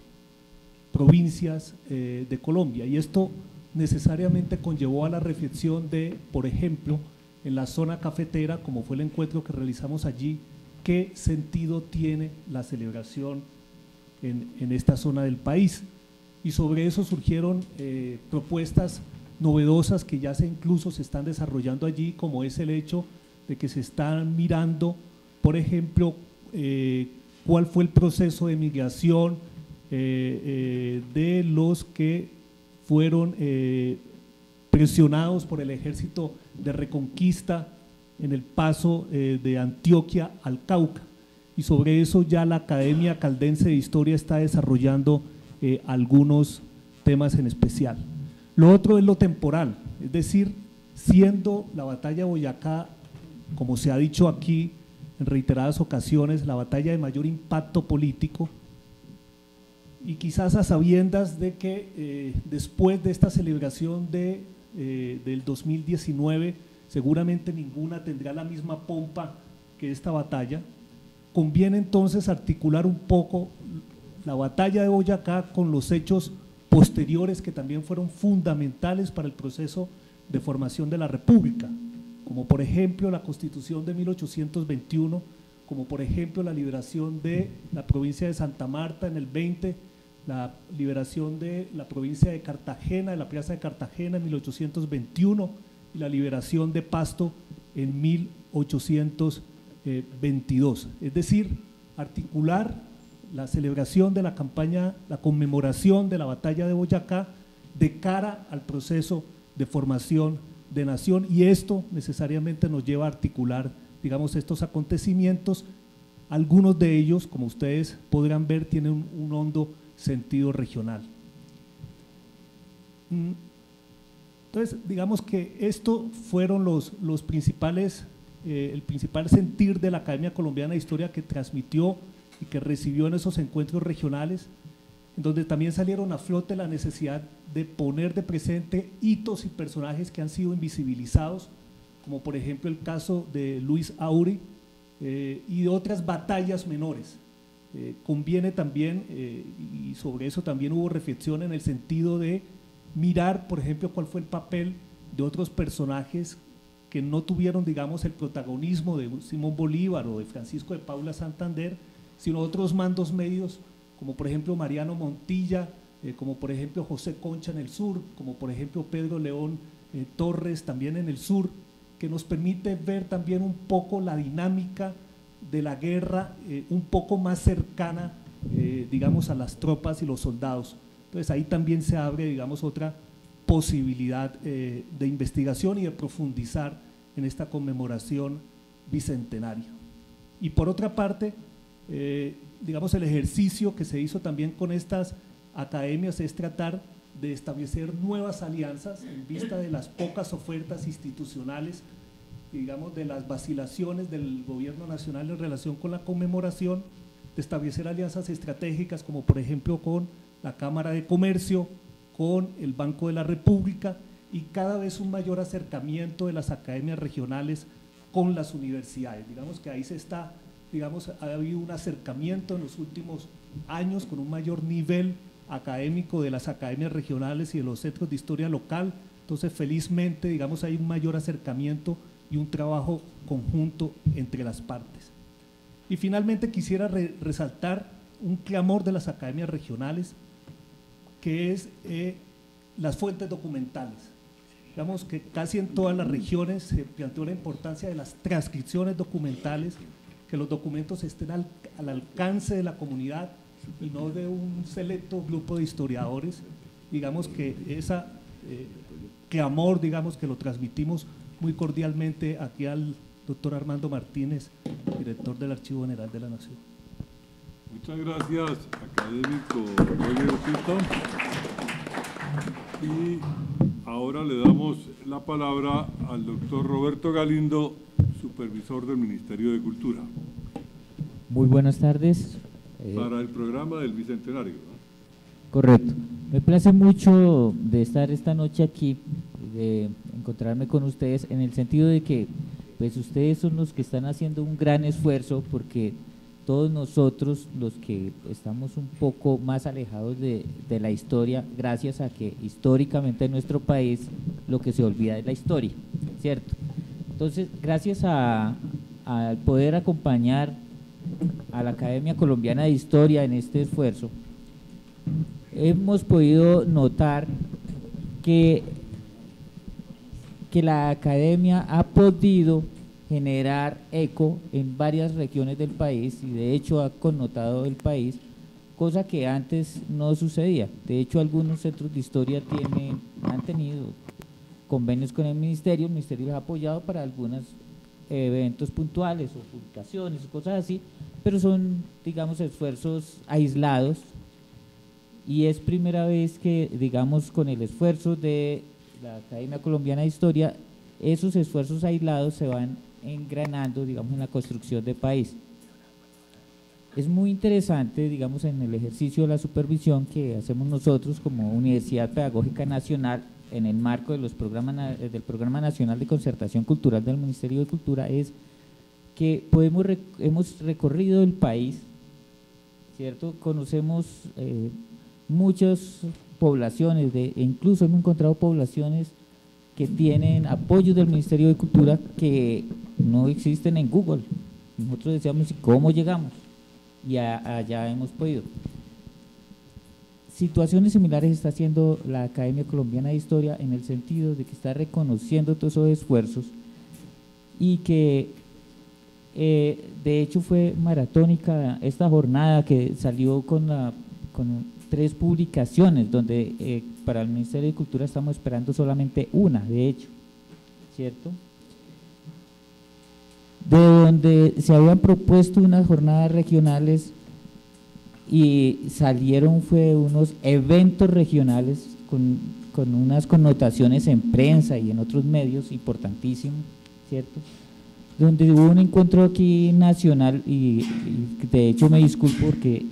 provincias de Colombia. Y esto necesariamente conllevó a la reflexión de, por ejemplo, en la zona cafetera, como fue el encuentro que realizamos allí, qué sentido tiene la celebración en esta zona del país. Y sobre eso surgieron propuestas novedosas que ya incluso se están desarrollando allí, como es el hecho de que se están mirando, por ejemplo, cuál fue el proceso de migración de los que fueron presionados por el ejército de reconquista en el paso de Antioquia al Cauca. Y sobre eso ya la Academia Caldense de Historia está desarrollando algunos temas en especial. Lo otro es lo temporal, es decir, siendo la batalla de Boyacá, como se ha dicho aquí en reiteradas ocasiones, la batalla de mayor impacto político, y quizás a sabiendas de que después de esta celebración del 2019, seguramente ninguna tendrá la misma pompa que esta batalla, conviene entonces articular un poco la batalla de Boyacá con los hechos posteriores que también fueron fundamentales para el proceso de formación de la República, como por ejemplo la Constitución de 1821, como por ejemplo la liberación de la provincia de Santa Marta en el 20, la liberación de la provincia de Cartagena, de la plaza de Cartagena en 1821 y la liberación de Pasto en 1822. Es decir, articular la celebración de la campaña, la conmemoración de la batalla de Boyacá de cara al proceso de formación de nación, y esto necesariamente nos lleva a articular, digamos, estos acontecimientos. Algunos de ellos, como ustedes podrán ver, tienen un hondo sentido regional. Entonces, digamos que estos fueron los principales, el principal sentir de la Academia Colombiana de Historia que transmitió y que recibió en esos encuentros regionales, en donde también salieron a flote la necesidad de poner de presente hitos y personajes que han sido invisibilizados, como por ejemplo el caso de Luis Auri y de otras batallas menores. Conviene también, y sobre eso también hubo reflexión en el sentido de mirar, por ejemplo, cuál fue el papel de otros personajes que no tuvieron, digamos, el protagonismo de Simón Bolívar o de Francisco de Paula Santander, sino otros mandos medios, como por ejemplo Mariano Montilla, como por ejemplo José Concha en el sur, como por ejemplo Pedro León Torres también en el sur, que nos permite ver también un poco la dinámica de la guerra, un poco más cercana, digamos, a las tropas y los soldados. Entonces ahí también se abre, digamos, otra posibilidad de investigación y de profundizar en esta conmemoración bicentenaria. Y por otra parte, digamos, el ejercicio que se hizo también con estas academias es tratar de establecer nuevas alianzas en vista de las pocas ofertas institucionales, digamos, de las vacilaciones del gobierno nacional en relación con la conmemoración, de establecer alianzas estratégicas como por ejemplo con la Cámara de Comercio, con el Banco de la República, y cada vez un mayor acercamiento de las academias regionales con las universidades. Digamos que ahí se está, digamos, ha habido un acercamiento en los últimos años con un mayor nivel académico de las academias regionales y de los centros de historia local. Entonces, felizmente, digamos, hay un mayor acercamiento y un trabajo conjunto entre las partes. Y finalmente quisiera resaltar un clamor de las academias regionales, que es las fuentes documentales. Digamos que casi en todas las regiones se planteó la importancia de las transcripciones documentales, que los documentos estén al alcance de la comunidad y no de un selecto grupo de historiadores. Digamos que ese clamor, digamos, que lo transmitimos muy cordialmente aquí al doctor Armando Martínez, director del Archivo General de la Nación. Muchas gracias, académico Roger Tito. Y ahora le damos la palabra al doctor Roberto Galindo, supervisor del Ministerio de Cultura. Muy buenas tardes. Para el programa del Bicentenario, ¿no? Correcto. Me place mucho de estar esta noche aquí, de encontrarme con ustedes, en el sentido de que pues ustedes son los que están haciendo un gran esfuerzo, porque todos nosotros, los que estamos un poco más alejados de la historia, gracias a que históricamente en nuestro país lo que se olvida es la historia, ¿cierto? Entonces, gracias al poder acompañar a la Academia Colombiana de Historia en este esfuerzo, hemos podido notar que la Academia ha podido generar eco en varias regiones del país, y de hecho ha connotado el país, cosa que antes no sucedía. De hecho, algunos centros de historia han tenido convenios con el ministerio les ha apoyado para algunos eventos puntuales o publicaciones o cosas así, pero son, digamos, esfuerzos aislados y es primera vez que, digamos, con el esfuerzo de la Academia Colombiana de Historia, esos esfuerzos aislados se van engranando, digamos, en la construcción del país. Es muy interesante, digamos, en el ejercicio de la supervisión que hacemos nosotros como Universidad Pedagógica Nacional en el marco de los del Programa Nacional de Concertación Cultural del Ministerio de Cultura, es que hemos recorrido el país, ¿cierto? Conocemos muchas poblaciones, incluso hemos encontrado poblaciones que tienen apoyo del Ministerio de Cultura que no existen en Google. Nosotros decíamos, ¿cómo llegamos? Y allá hemos podido. Situaciones similares está haciendo la Academia Colombiana de Historia en el sentido de que está reconociendo todos esos esfuerzos y que de hecho fue maratónica esta jornada que salió con 3 publicaciones, donde para el Ministerio de Cultura estamos esperando solamente una, de hecho, ¿cierto? De donde se habían propuesto unas jornadas regionales y salieron fue unos eventos regionales con unas connotaciones en prensa y en otros medios importantísimos, ¿cierto? Donde hubo un encuentro aquí nacional y de hecho me disculpo porque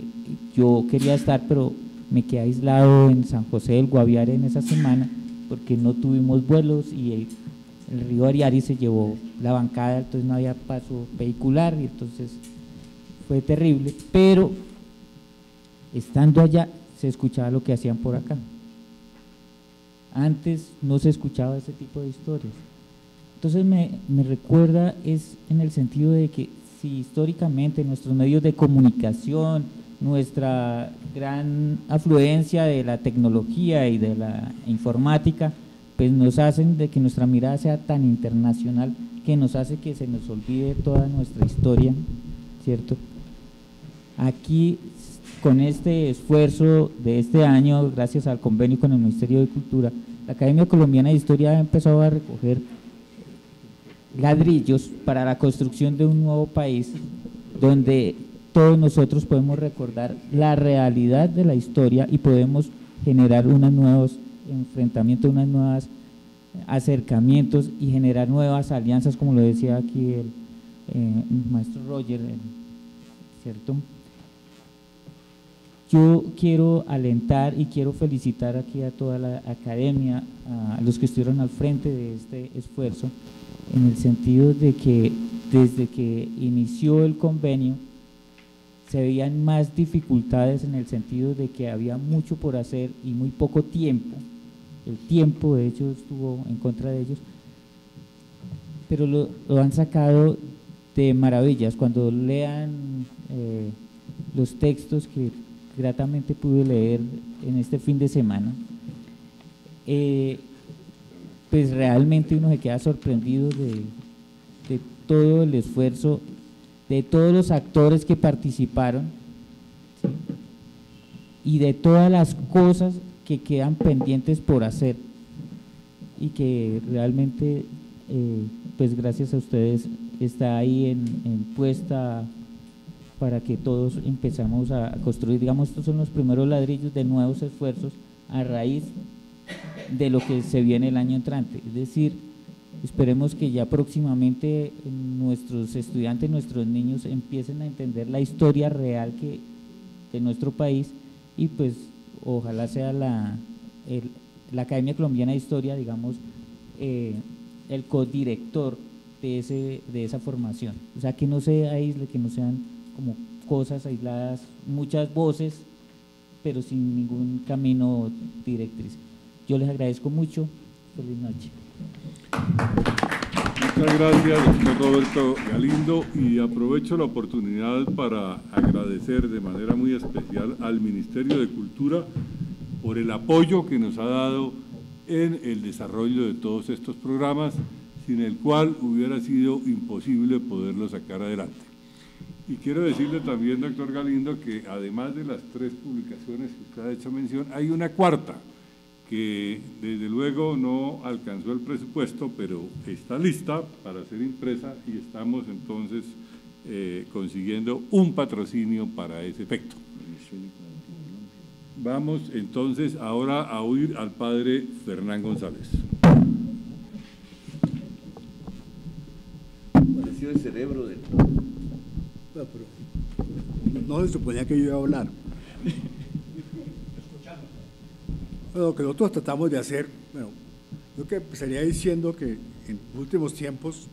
yo quería estar, pero me quedé aislado en San José del Guaviare en esa semana porque no tuvimos vuelos y el río Ariari se llevó la bancada, entonces no había paso vehicular y entonces fue terrible, pero estando allá se escuchaba lo que hacían por acá. Antes no se escuchaba ese tipo de historias. Entonces me recuerda es en el sentido de que si históricamente nuestros medios de comunicación, nuestra gran afluencia de la tecnología y de la informática, pues nos hacen de que nuestra mirada sea tan internacional que nos hace que se nos olvide toda nuestra historia, ¿cierto? Aquí, con este esfuerzo de este año, gracias al convenio con el Ministerio de Cultura, la Academia Colombiana de Historia ha empezado a recoger ladrillos para la construcción de un nuevo país donde todos nosotros podemos recordar la realidad de la historia y podemos generar unos nuevos enfrentamientos, unos nuevos acercamientos y generar nuevas alianzas, como lo decía aquí el maestro Roger, ¿cierto? Yo quiero alentar y quiero felicitar aquí a toda la academia, a los que estuvieron al frente de este esfuerzo, en el sentido de que desde que inició el convenio se veían más dificultades en el sentido de que había mucho por hacer y muy poco tiempo. El tiempo de hecho estuvo en contra de ellos, pero lo han sacado de maravillas. Cuando lean los textos que gratamente pude leer en este fin de semana, pues realmente uno se queda sorprendido de todo el esfuerzo, de todos los actores que participaron, ¿sí? Y de todas las cosas que quedan pendientes por hacer y que realmente pues gracias a ustedes está ahí en puesta para que todos empezamos a construir. Digamos, estos son los primeros ladrillos de nuevos esfuerzos a raíz de lo que se viene el año entrante, es decir, esperemos que ya próximamente nuestros estudiantes, nuestros niños empiecen a entender la historia real de nuestro país y pues ojalá sea la Academia Colombiana de Historia, digamos, el codirector de esa formación, o sea, que no se aísle, que no sean como cosas aisladas, muchas voces, pero sin ningún camino directriz. Yo les agradezco mucho, feliz noche. Muchas gracias, doctor Roberto Galindo, y aprovecho la oportunidad para agradecer de manera muy especial al Ministerio de Cultura por el apoyo que nos ha dado en el desarrollo de todos estos programas, sin el cual hubiera sido imposible poderlo sacar adelante. Y quiero decirle también, doctor Galindo, que además de las 3 publicaciones que usted ha hecho mención, hay una cuarta, que desde luego no alcanzó el presupuesto, pero está lista para ser impresa y estamos entonces consiguiendo un patrocinio para ese efecto. Vamos entonces ahora a oír al padre Fernán González. Pareció el cerebro del... Bueno, pero no se suponía que yo iba a hablar. Bueno, lo que nosotros tratamos de hacer, bueno, yo que empezaría diciendo que en últimos tiempos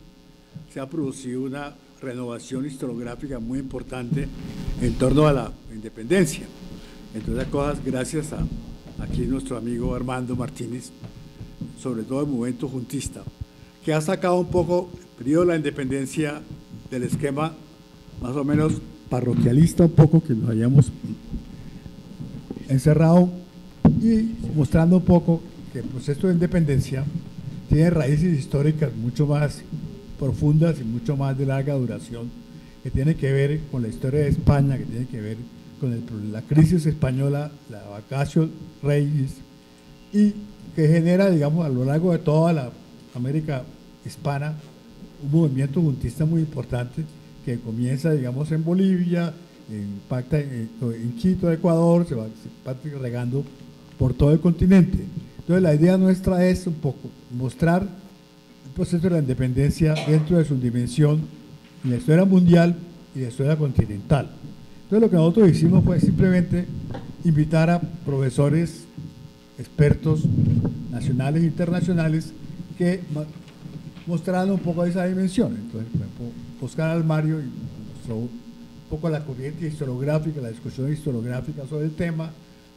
se ha producido una renovación historiográfica muy importante en torno a la independencia. Entre otras cosas, gracias a aquí nuestro amigo Armando Martínez, sobre todo el movimiento juntista, que ha sacado un poco el periodo de la independencia del esquema más o menos parroquialista, un poco que nos hayamos encerrado, y mostrando un poco que el proceso de independencia tiene raíces históricas mucho más profundas y mucho más de larga duración, que tiene que ver con la historia de España, que tiene que ver con la crisis española, la vacatio Reyes, y que genera, digamos, a lo largo de toda la América hispana un movimiento juntista muy importante que comienza, digamos, en Bolivia, impacta en Quito, Ecuador, se va regando por todo el continente. Entonces la idea nuestra es un poco mostrar el proceso de la independencia dentro de su dimensión en la historia mundial y la historia continental. Entonces lo que nosotros hicimos fue simplemente invitar a profesores, expertos nacionales e internacionales que mostraran un poco esa dimensión. Entonces, por ejemplo, Oscar Almario mostró un poco la corriente historiográfica, la discusión historiográfica sobre el tema.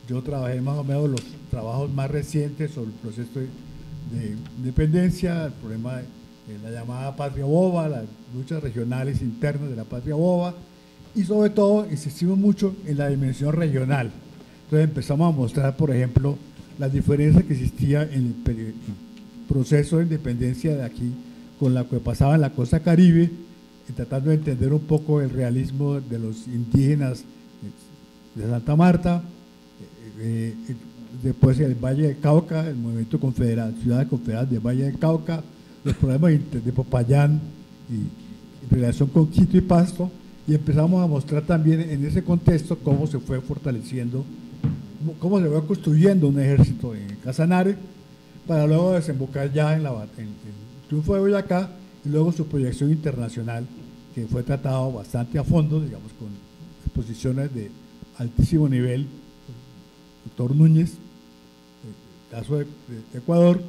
Yo trabajé más o menos los trabajos más recientes sobre el proceso de independencia, el problema de la llamada patria boba, las luchas regionales internas de la patria boba, y sobre todo insistimos mucho en la dimensión regional. Entonces empezamos a mostrar, por ejemplo, las diferencias que existía en el proceso de independencia de aquí con la que pasaba en la costa caribe, y tratando de entender un poco el realismo de los indígenas de Santa Marta, después el Valle del Cauca, el movimiento confederal, ciudades confederadas del Valle del Cauca, los problemas de Popayán y en relación con Quito y Pasto, y empezamos a mostrar también en ese contexto cómo se fue fortaleciendo, cómo se fue construyendo un ejército en Casanare, para luego desembocar ya en el triunfo de Boyacá y luego su proyección internacional, que fue tratado bastante a fondo, digamos, con exposiciones de altísimo nivel, el doctor Núñez, el caso de Ecuador,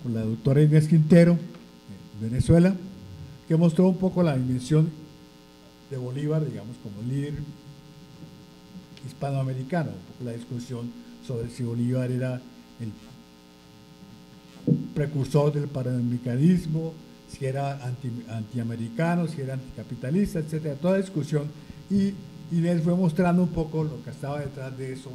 con la doctora Inés Quintero, en Venezuela, que mostró un poco la dimensión de Bolívar, digamos, como líder hispanoamericano, un poco la discusión sobre si Bolívar era el precursor del panamericanismo, si era antiamericano, si era anticapitalista, etcétera, toda discusión, y Inés fue mostrando un poco lo que estaba detrás de eso,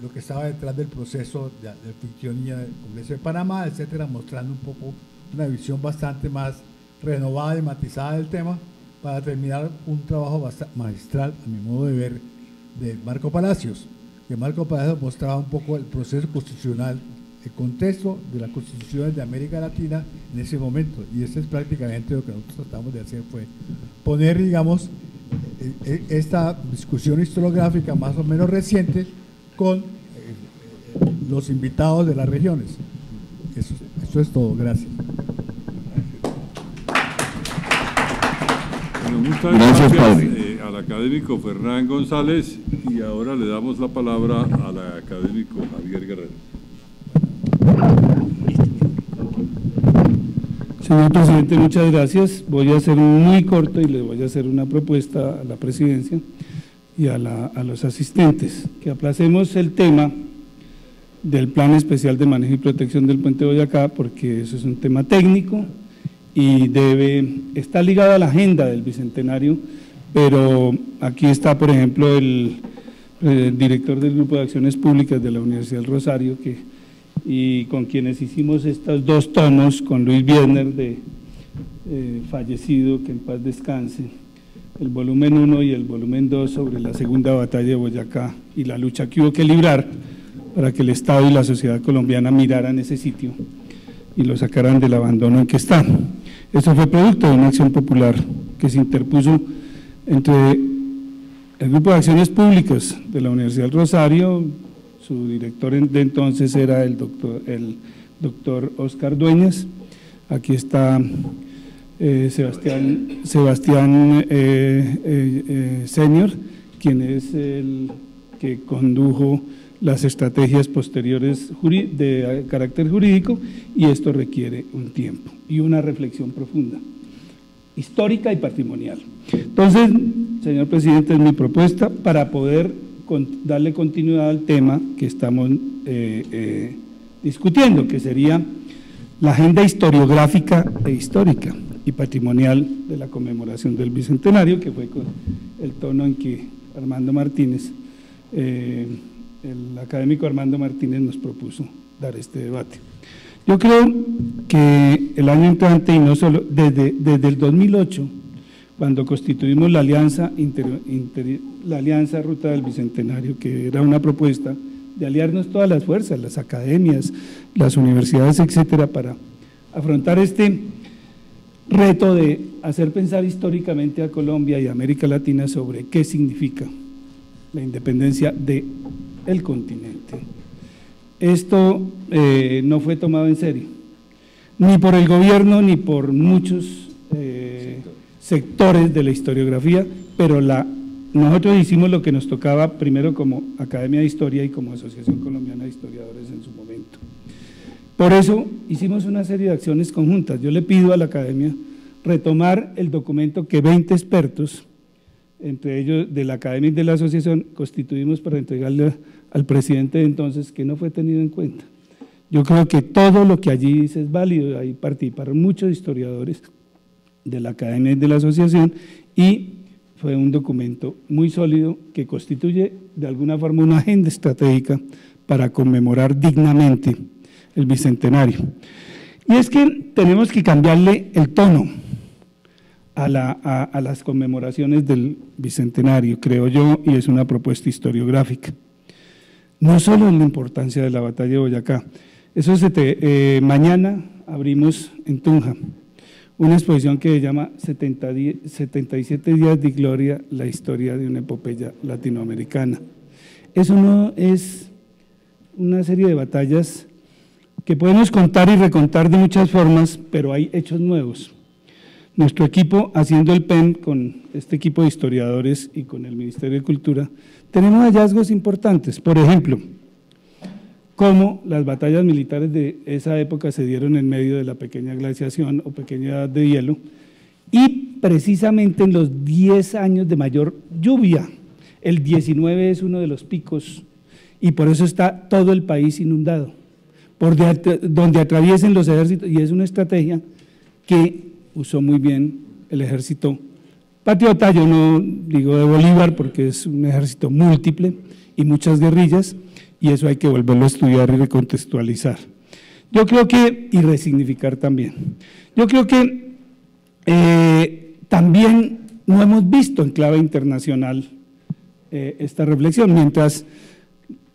lo que estaba detrás del proceso de ficcionía del Congreso de Panamá, etcétera, mostrando un poco una visión bastante más renovada y matizada del tema, para terminar un trabajo magistral, a mi modo de ver, de Marco Palacios, que Marco Palacios mostraba un poco el proceso constitucional, el contexto de las constituciones de América Latina en ese momento, y eso es prácticamente lo que nosotros tratamos de hacer, fue poner, digamos, esta discusión historiográfica más o menos reciente con los invitados de las regiones. Eso es todo, gracias. Bueno, muchas gracias, padre. Al académico Fernán González, y ahora le damos la palabra al académico Javier Guerrero. Señor presidente, muchas gracias. Voy a ser muy corto y le voy a hacer una propuesta a la presidencia y a los asistentes, que aplacemos el tema del Plan Especial de Manejo y Protección del Puente Boyacá, porque eso es un tema técnico y está ligado a la agenda del Bicentenario, pero aquí está, por ejemplo, el director del Grupo de Acciones Públicas de la Universidad del Rosario, y con quienes hicimos estos 2 tomos, con Luis Biesner, fallecido, que en paz descanse, el volumen 1 y el volumen 2 sobre la segunda batalla de Boyacá y la lucha que hubo que librar para que el Estado y la sociedad colombiana miraran ese sitio y lo sacaran del abandono en que están. Esto fue producto de una acción popular que se interpuso entre el Grupo de Acciones Públicas de la Universidad del Rosario, su director de entonces era el doctor Oscar Dueñas. Aquí está Sebastián Senior, quien es el que condujo las estrategias posteriores de carácter jurídico, y esto requiere un tiempo y una reflexión profunda, histórica y patrimonial. Entonces, señor presidente, es mi propuesta para poder darle continuidad al tema que estamos discutiendo, que sería la agenda historiográfica e histórica y patrimonial de la conmemoración del Bicentenario, que fue con el tono en que Armando Martínez, el académico Armando Martínez, nos propuso dar este debate. Yo creo que el año entrante, y no solo, desde el 2008, cuando constituimos la alianza Ruta del Bicentenario, que era una propuesta de aliarnos todas las fuerzas, las academias, las universidades, etcétera, para afrontar este reto de hacer pensar históricamente a Colombia y a América Latina sobre qué significa la independencia del continente. Esto no fue tomado en serio, ni por el gobierno ni por muchos sectores de la historiografía, pero nosotros hicimos lo que nos tocaba primero como Academia de Historia y como Asociación Colombiana de Historiadores en su momento. Por eso hicimos una serie de acciones conjuntas. Yo le pido a la Academia retomar el documento que 20 expertos, entre ellos de la Academia y de la Asociación, constituimos para entregarle al presidente de entonces, que no fue tenido en cuenta. Yo creo que todo lo que allí dice es válido, ahí participaron muchos historiadores de la Academia y de la Asociación, y fue un documento muy sólido que constituye de alguna forma una agenda estratégica para conmemorar dignamente el Bicentenario. Y es que tenemos que cambiarle el tono a las conmemoraciones del Bicentenario, creo yo, y es una propuesta historiográfica. No solo en la importancia de la batalla de Boyacá, mañana abrimos en Tunja una exposición que se llama 77 días de gloria, la historia de una epopeya latinoamericana. Eso no es una serie de batallas que podemos contar y recontar de muchas formas, pero hay hechos nuevos. Nuestro equipo, haciendo el PEN con este equipo de historiadores y con el Ministerio de Cultura, tenemos hallazgos importantes. Por ejemplo, cómo las batallas militares de esa época se dieron en medio de la pequeña glaciación o pequeña edad de hielo, y precisamente en los 10 años de mayor lluvia. El 19 es uno de los picos, y por eso está todo el país inundado, por donde atraviesen los ejércitos, y es una estrategia que usó muy bien el ejército patriota, yo no digo de Bolívar porque es un ejército múltiple y muchas guerrillas, y eso hay que volverlo a estudiar y recontextualizar. Yo creo que, y resignificar también. Yo creo que también no hemos visto en clave internacional esta reflexión, mientras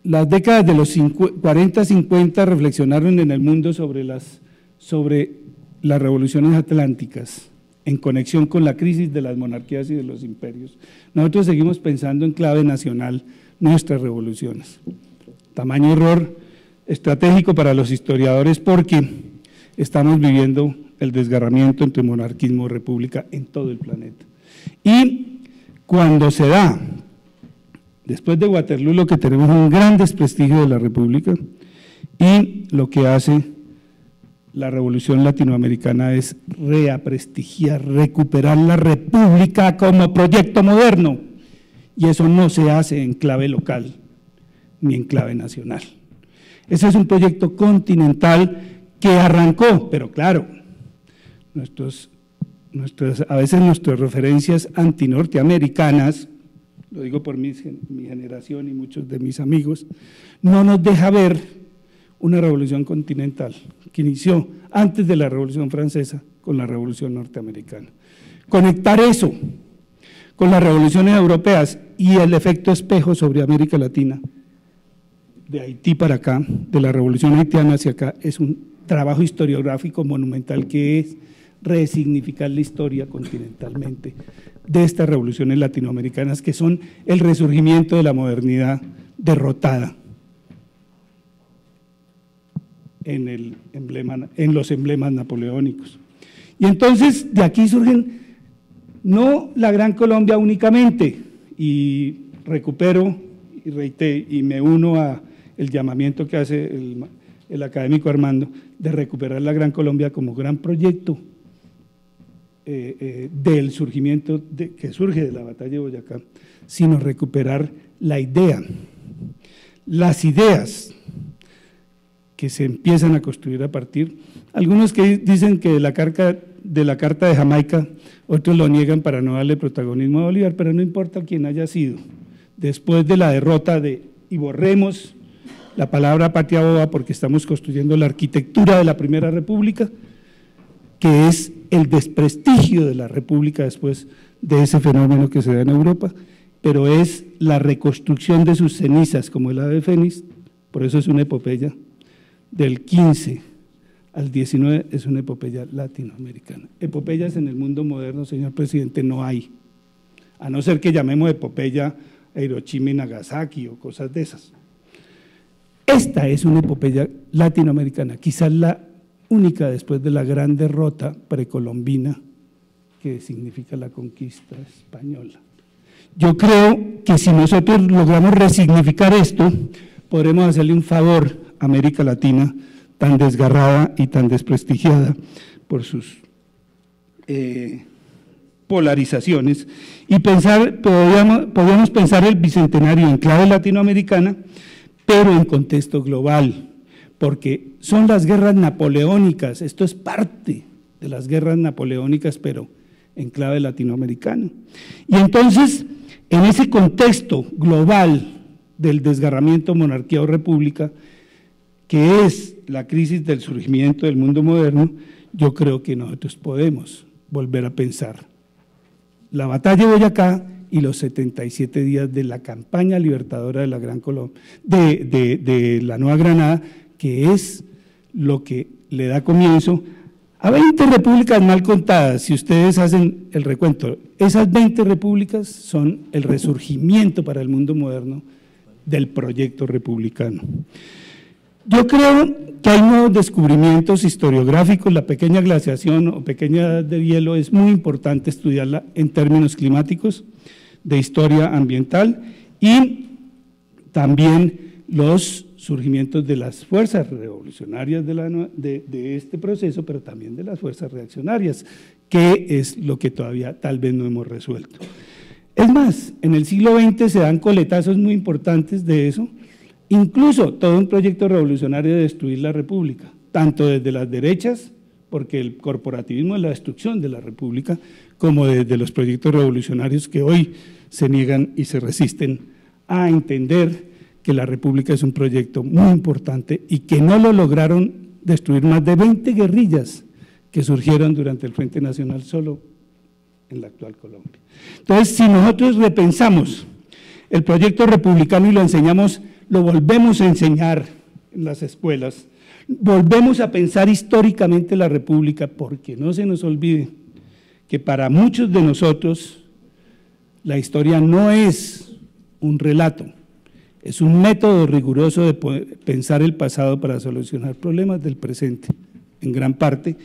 las décadas de los 40-50 reflexionaron en el mundo sobre las revoluciones atlánticas, en conexión con la crisis de las monarquías y de los imperios. Nosotros seguimos pensando en clave nacional nuestras revoluciones. Tamaño error estratégico para los historiadores, porque estamos viviendo el desgarramiento entre monarquismo y república en todo el planeta. Y cuando se da, después de Waterloo, lo que tenemos es un gran desprestigio de la república, y lo que hace la revolución latinoamericana es reaprestigiar, recuperar la república como proyecto moderno, y eso no se hace en clave local ni en clave nacional. Ese es un proyecto continental que arrancó, pero claro, a veces nuestras referencias antinorteamericanas, lo digo por mi generación y muchos de mis amigos, no nos deja ver una revolución continental que inició antes de la Revolución Francesa con la Revolución Norteamericana. Conectar eso con las revoluciones europeas y el efecto espejo sobre América Latina, de Haití para acá, de la revolución haitiana hacia acá, es un trabajo historiográfico monumental que es resignificar la historia continentalmente de estas revoluciones latinoamericanas que son el resurgimiento de la modernidad derrotada en los emblemas napoleónicos. Y entonces de aquí surgen no la Gran Colombia únicamente, y recupero y reitero y me uno a el llamamiento que hace el académico Armando de recuperar la Gran Colombia como gran proyecto del surgimiento que surge de la batalla de Boyacá, sino recuperar la idea, las ideas que se empiezan a construir a partir, algunos que dicen que de la Carta de Jamaica, otros lo niegan para no darle protagonismo a Bolívar, pero no importa quién haya sido, después de la derrota y borremos la palabra patria boba porque estamos construyendo la arquitectura de la Primera República, que es el desprestigio de la República después de ese fenómeno que se da en Europa, pero es la reconstrucción de sus cenizas como el ave fénix, por eso es una epopeya del 15 al 19, es una epopeya latinoamericana. Epopeyas en el mundo moderno, señor presidente, no hay, a no ser que llamemos epopeya a Hiroshima y Nagasaki o cosas de esas. Esta es una epopeya latinoamericana, quizás la única después de la gran derrota precolombina que significa la conquista española. Yo creo que si nosotros logramos resignificar esto, podremos hacerle un favor a América Latina, tan desgarrada y tan desprestigiada por sus polarizaciones, y podríamos pensar el bicentenario en clave latinoamericana, pero en contexto global, porque son las guerras napoleónicas, esto es parte de las guerras napoleónicas, pero en clave latinoamericana. Y entonces, en ese contexto global del desgarramiento monarquía o república, que es la crisis del surgimiento del mundo moderno, yo creo que nosotros podemos volver a pensar la batalla de Boyacá y los 77 días de la campaña libertadora de la Gran Colombia, de la Nueva Granada, que es lo que le da comienzo a 20 repúblicas mal contadas. Si ustedes hacen el recuento, esas 20 repúblicas son el resurgimiento para el mundo moderno del proyecto republicano. Yo creo que hay nuevos descubrimientos historiográficos, la pequeña glaciación o pequeña edad de hielo es muy importante estudiarla en términos climáticos, de historia ambiental, y también los surgimientos de las fuerzas revolucionarias de este proceso, pero también de las fuerzas reaccionarias, que es lo que todavía tal vez no hemos resuelto. Es más, en el siglo XX se dan coletazos muy importantes de eso, incluso todo un proyecto revolucionario de destruir la república, tanto desde las derechas, porque el corporativismo es la destrucción de la república, como desde los proyectos revolucionarios que hoy se niegan y se resisten a entender que la república es un proyecto muy importante y que no lo lograron destruir más de 20 guerrillas que surgieron durante el Frente Nacional solo en la actual Colombia. Entonces, si nosotros repensamos el proyecto republicano y lo enseñamos, lo volvemos a enseñar en las escuelas, volvemos a pensar históricamente la república, porque no se nos olvide que para muchos de nosotros la historia no es un relato, es un método riguroso de pensar el pasado para solucionar problemas del presente, en gran parte.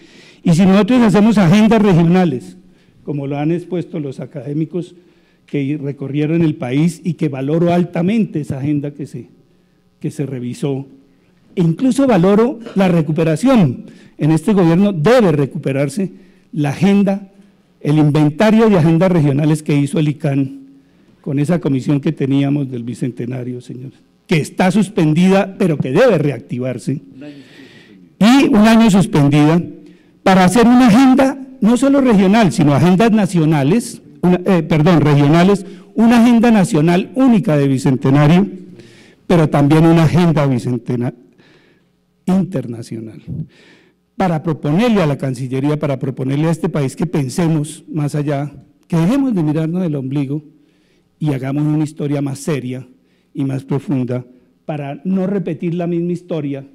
Y si nosotros hacemos agendas regionales, como lo han expuesto los académicos que recorrieron el país y que valoro altamente esa agenda que se revisó, e incluso valoro la recuperación. En este gobierno debe recuperarse la agenda, el inventario de agendas regionales que hizo el ICANN con esa comisión que teníamos del Bicentenario, señores, que está suspendida, pero que debe reactivarse, y un año suspendida, para hacer una agenda no solo regional, sino agendas nacionales, regionales, una agenda nacional única de Bicentenario, pero también una agenda internacional, para proponerle a la Cancillería, para proponerle a este país que pensemos más allá, que dejemos de mirarnos el ombligo y hagamos una historia más seria y más profunda para no repetir la misma historia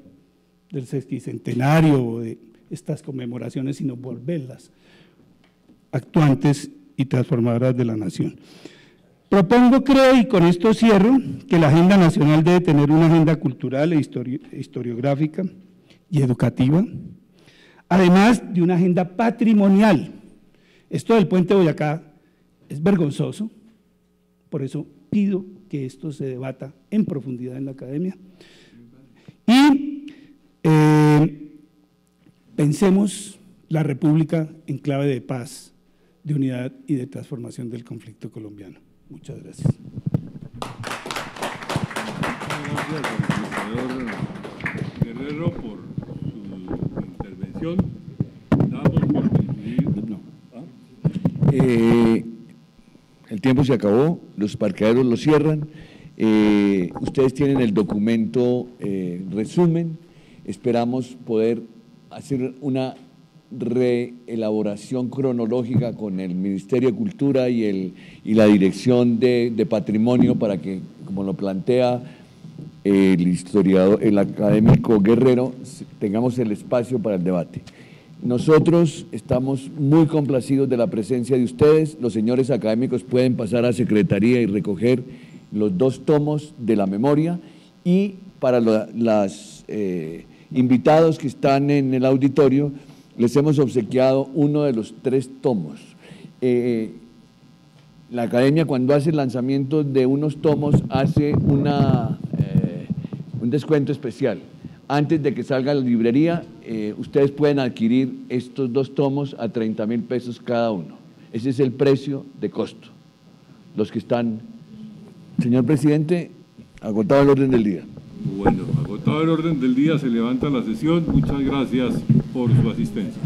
del sesquicentenario o de estas conmemoraciones, sino volverlas actuantes y transformadoras de la nación. Propongo, creo, y con esto cierro, que la agenda nacional debe tener una agenda cultural e historiográfica y educativa, además de una agenda patrimonial. Esto del Puente Boyacá es vergonzoso, por eso pido que esto se debata en profundidad en la academia. Y pensemos la República en clave de paz, de unidad y de transformación del conflicto colombiano. Muchas gracias. Gracias al senador Guerrero por su intervención. Damos por concluido. El tiempo se acabó, los parqueaderos lo cierran. Ustedes tienen el documento resumen. Esperamos poder hacer una reelaboración cronológica con el Ministerio de Cultura y la Dirección de Patrimonio para que, como lo plantea el historiador, el académico Guerrero, tengamos el espacio para el debate. Nosotros estamos muy complacidos de la presencia de ustedes. Los señores académicos pueden pasar a Secretaría y recoger los 2 tomos de la memoria, y para los invitados que están en el auditorio les hemos obsequiado uno de los 3 tomos. La academia, cuando hace el lanzamiento de unos tomos, hace un descuento especial. Antes de que salga a la librería, ustedes pueden adquirir estos 2 tomos a 30.000 pesos cada uno. Ese es el precio de costo. Los que están… Señor presidente, agotado el orden del día. Bueno, agotado el orden del día, se levanta la sesión. Muchas gracias por su asistencia.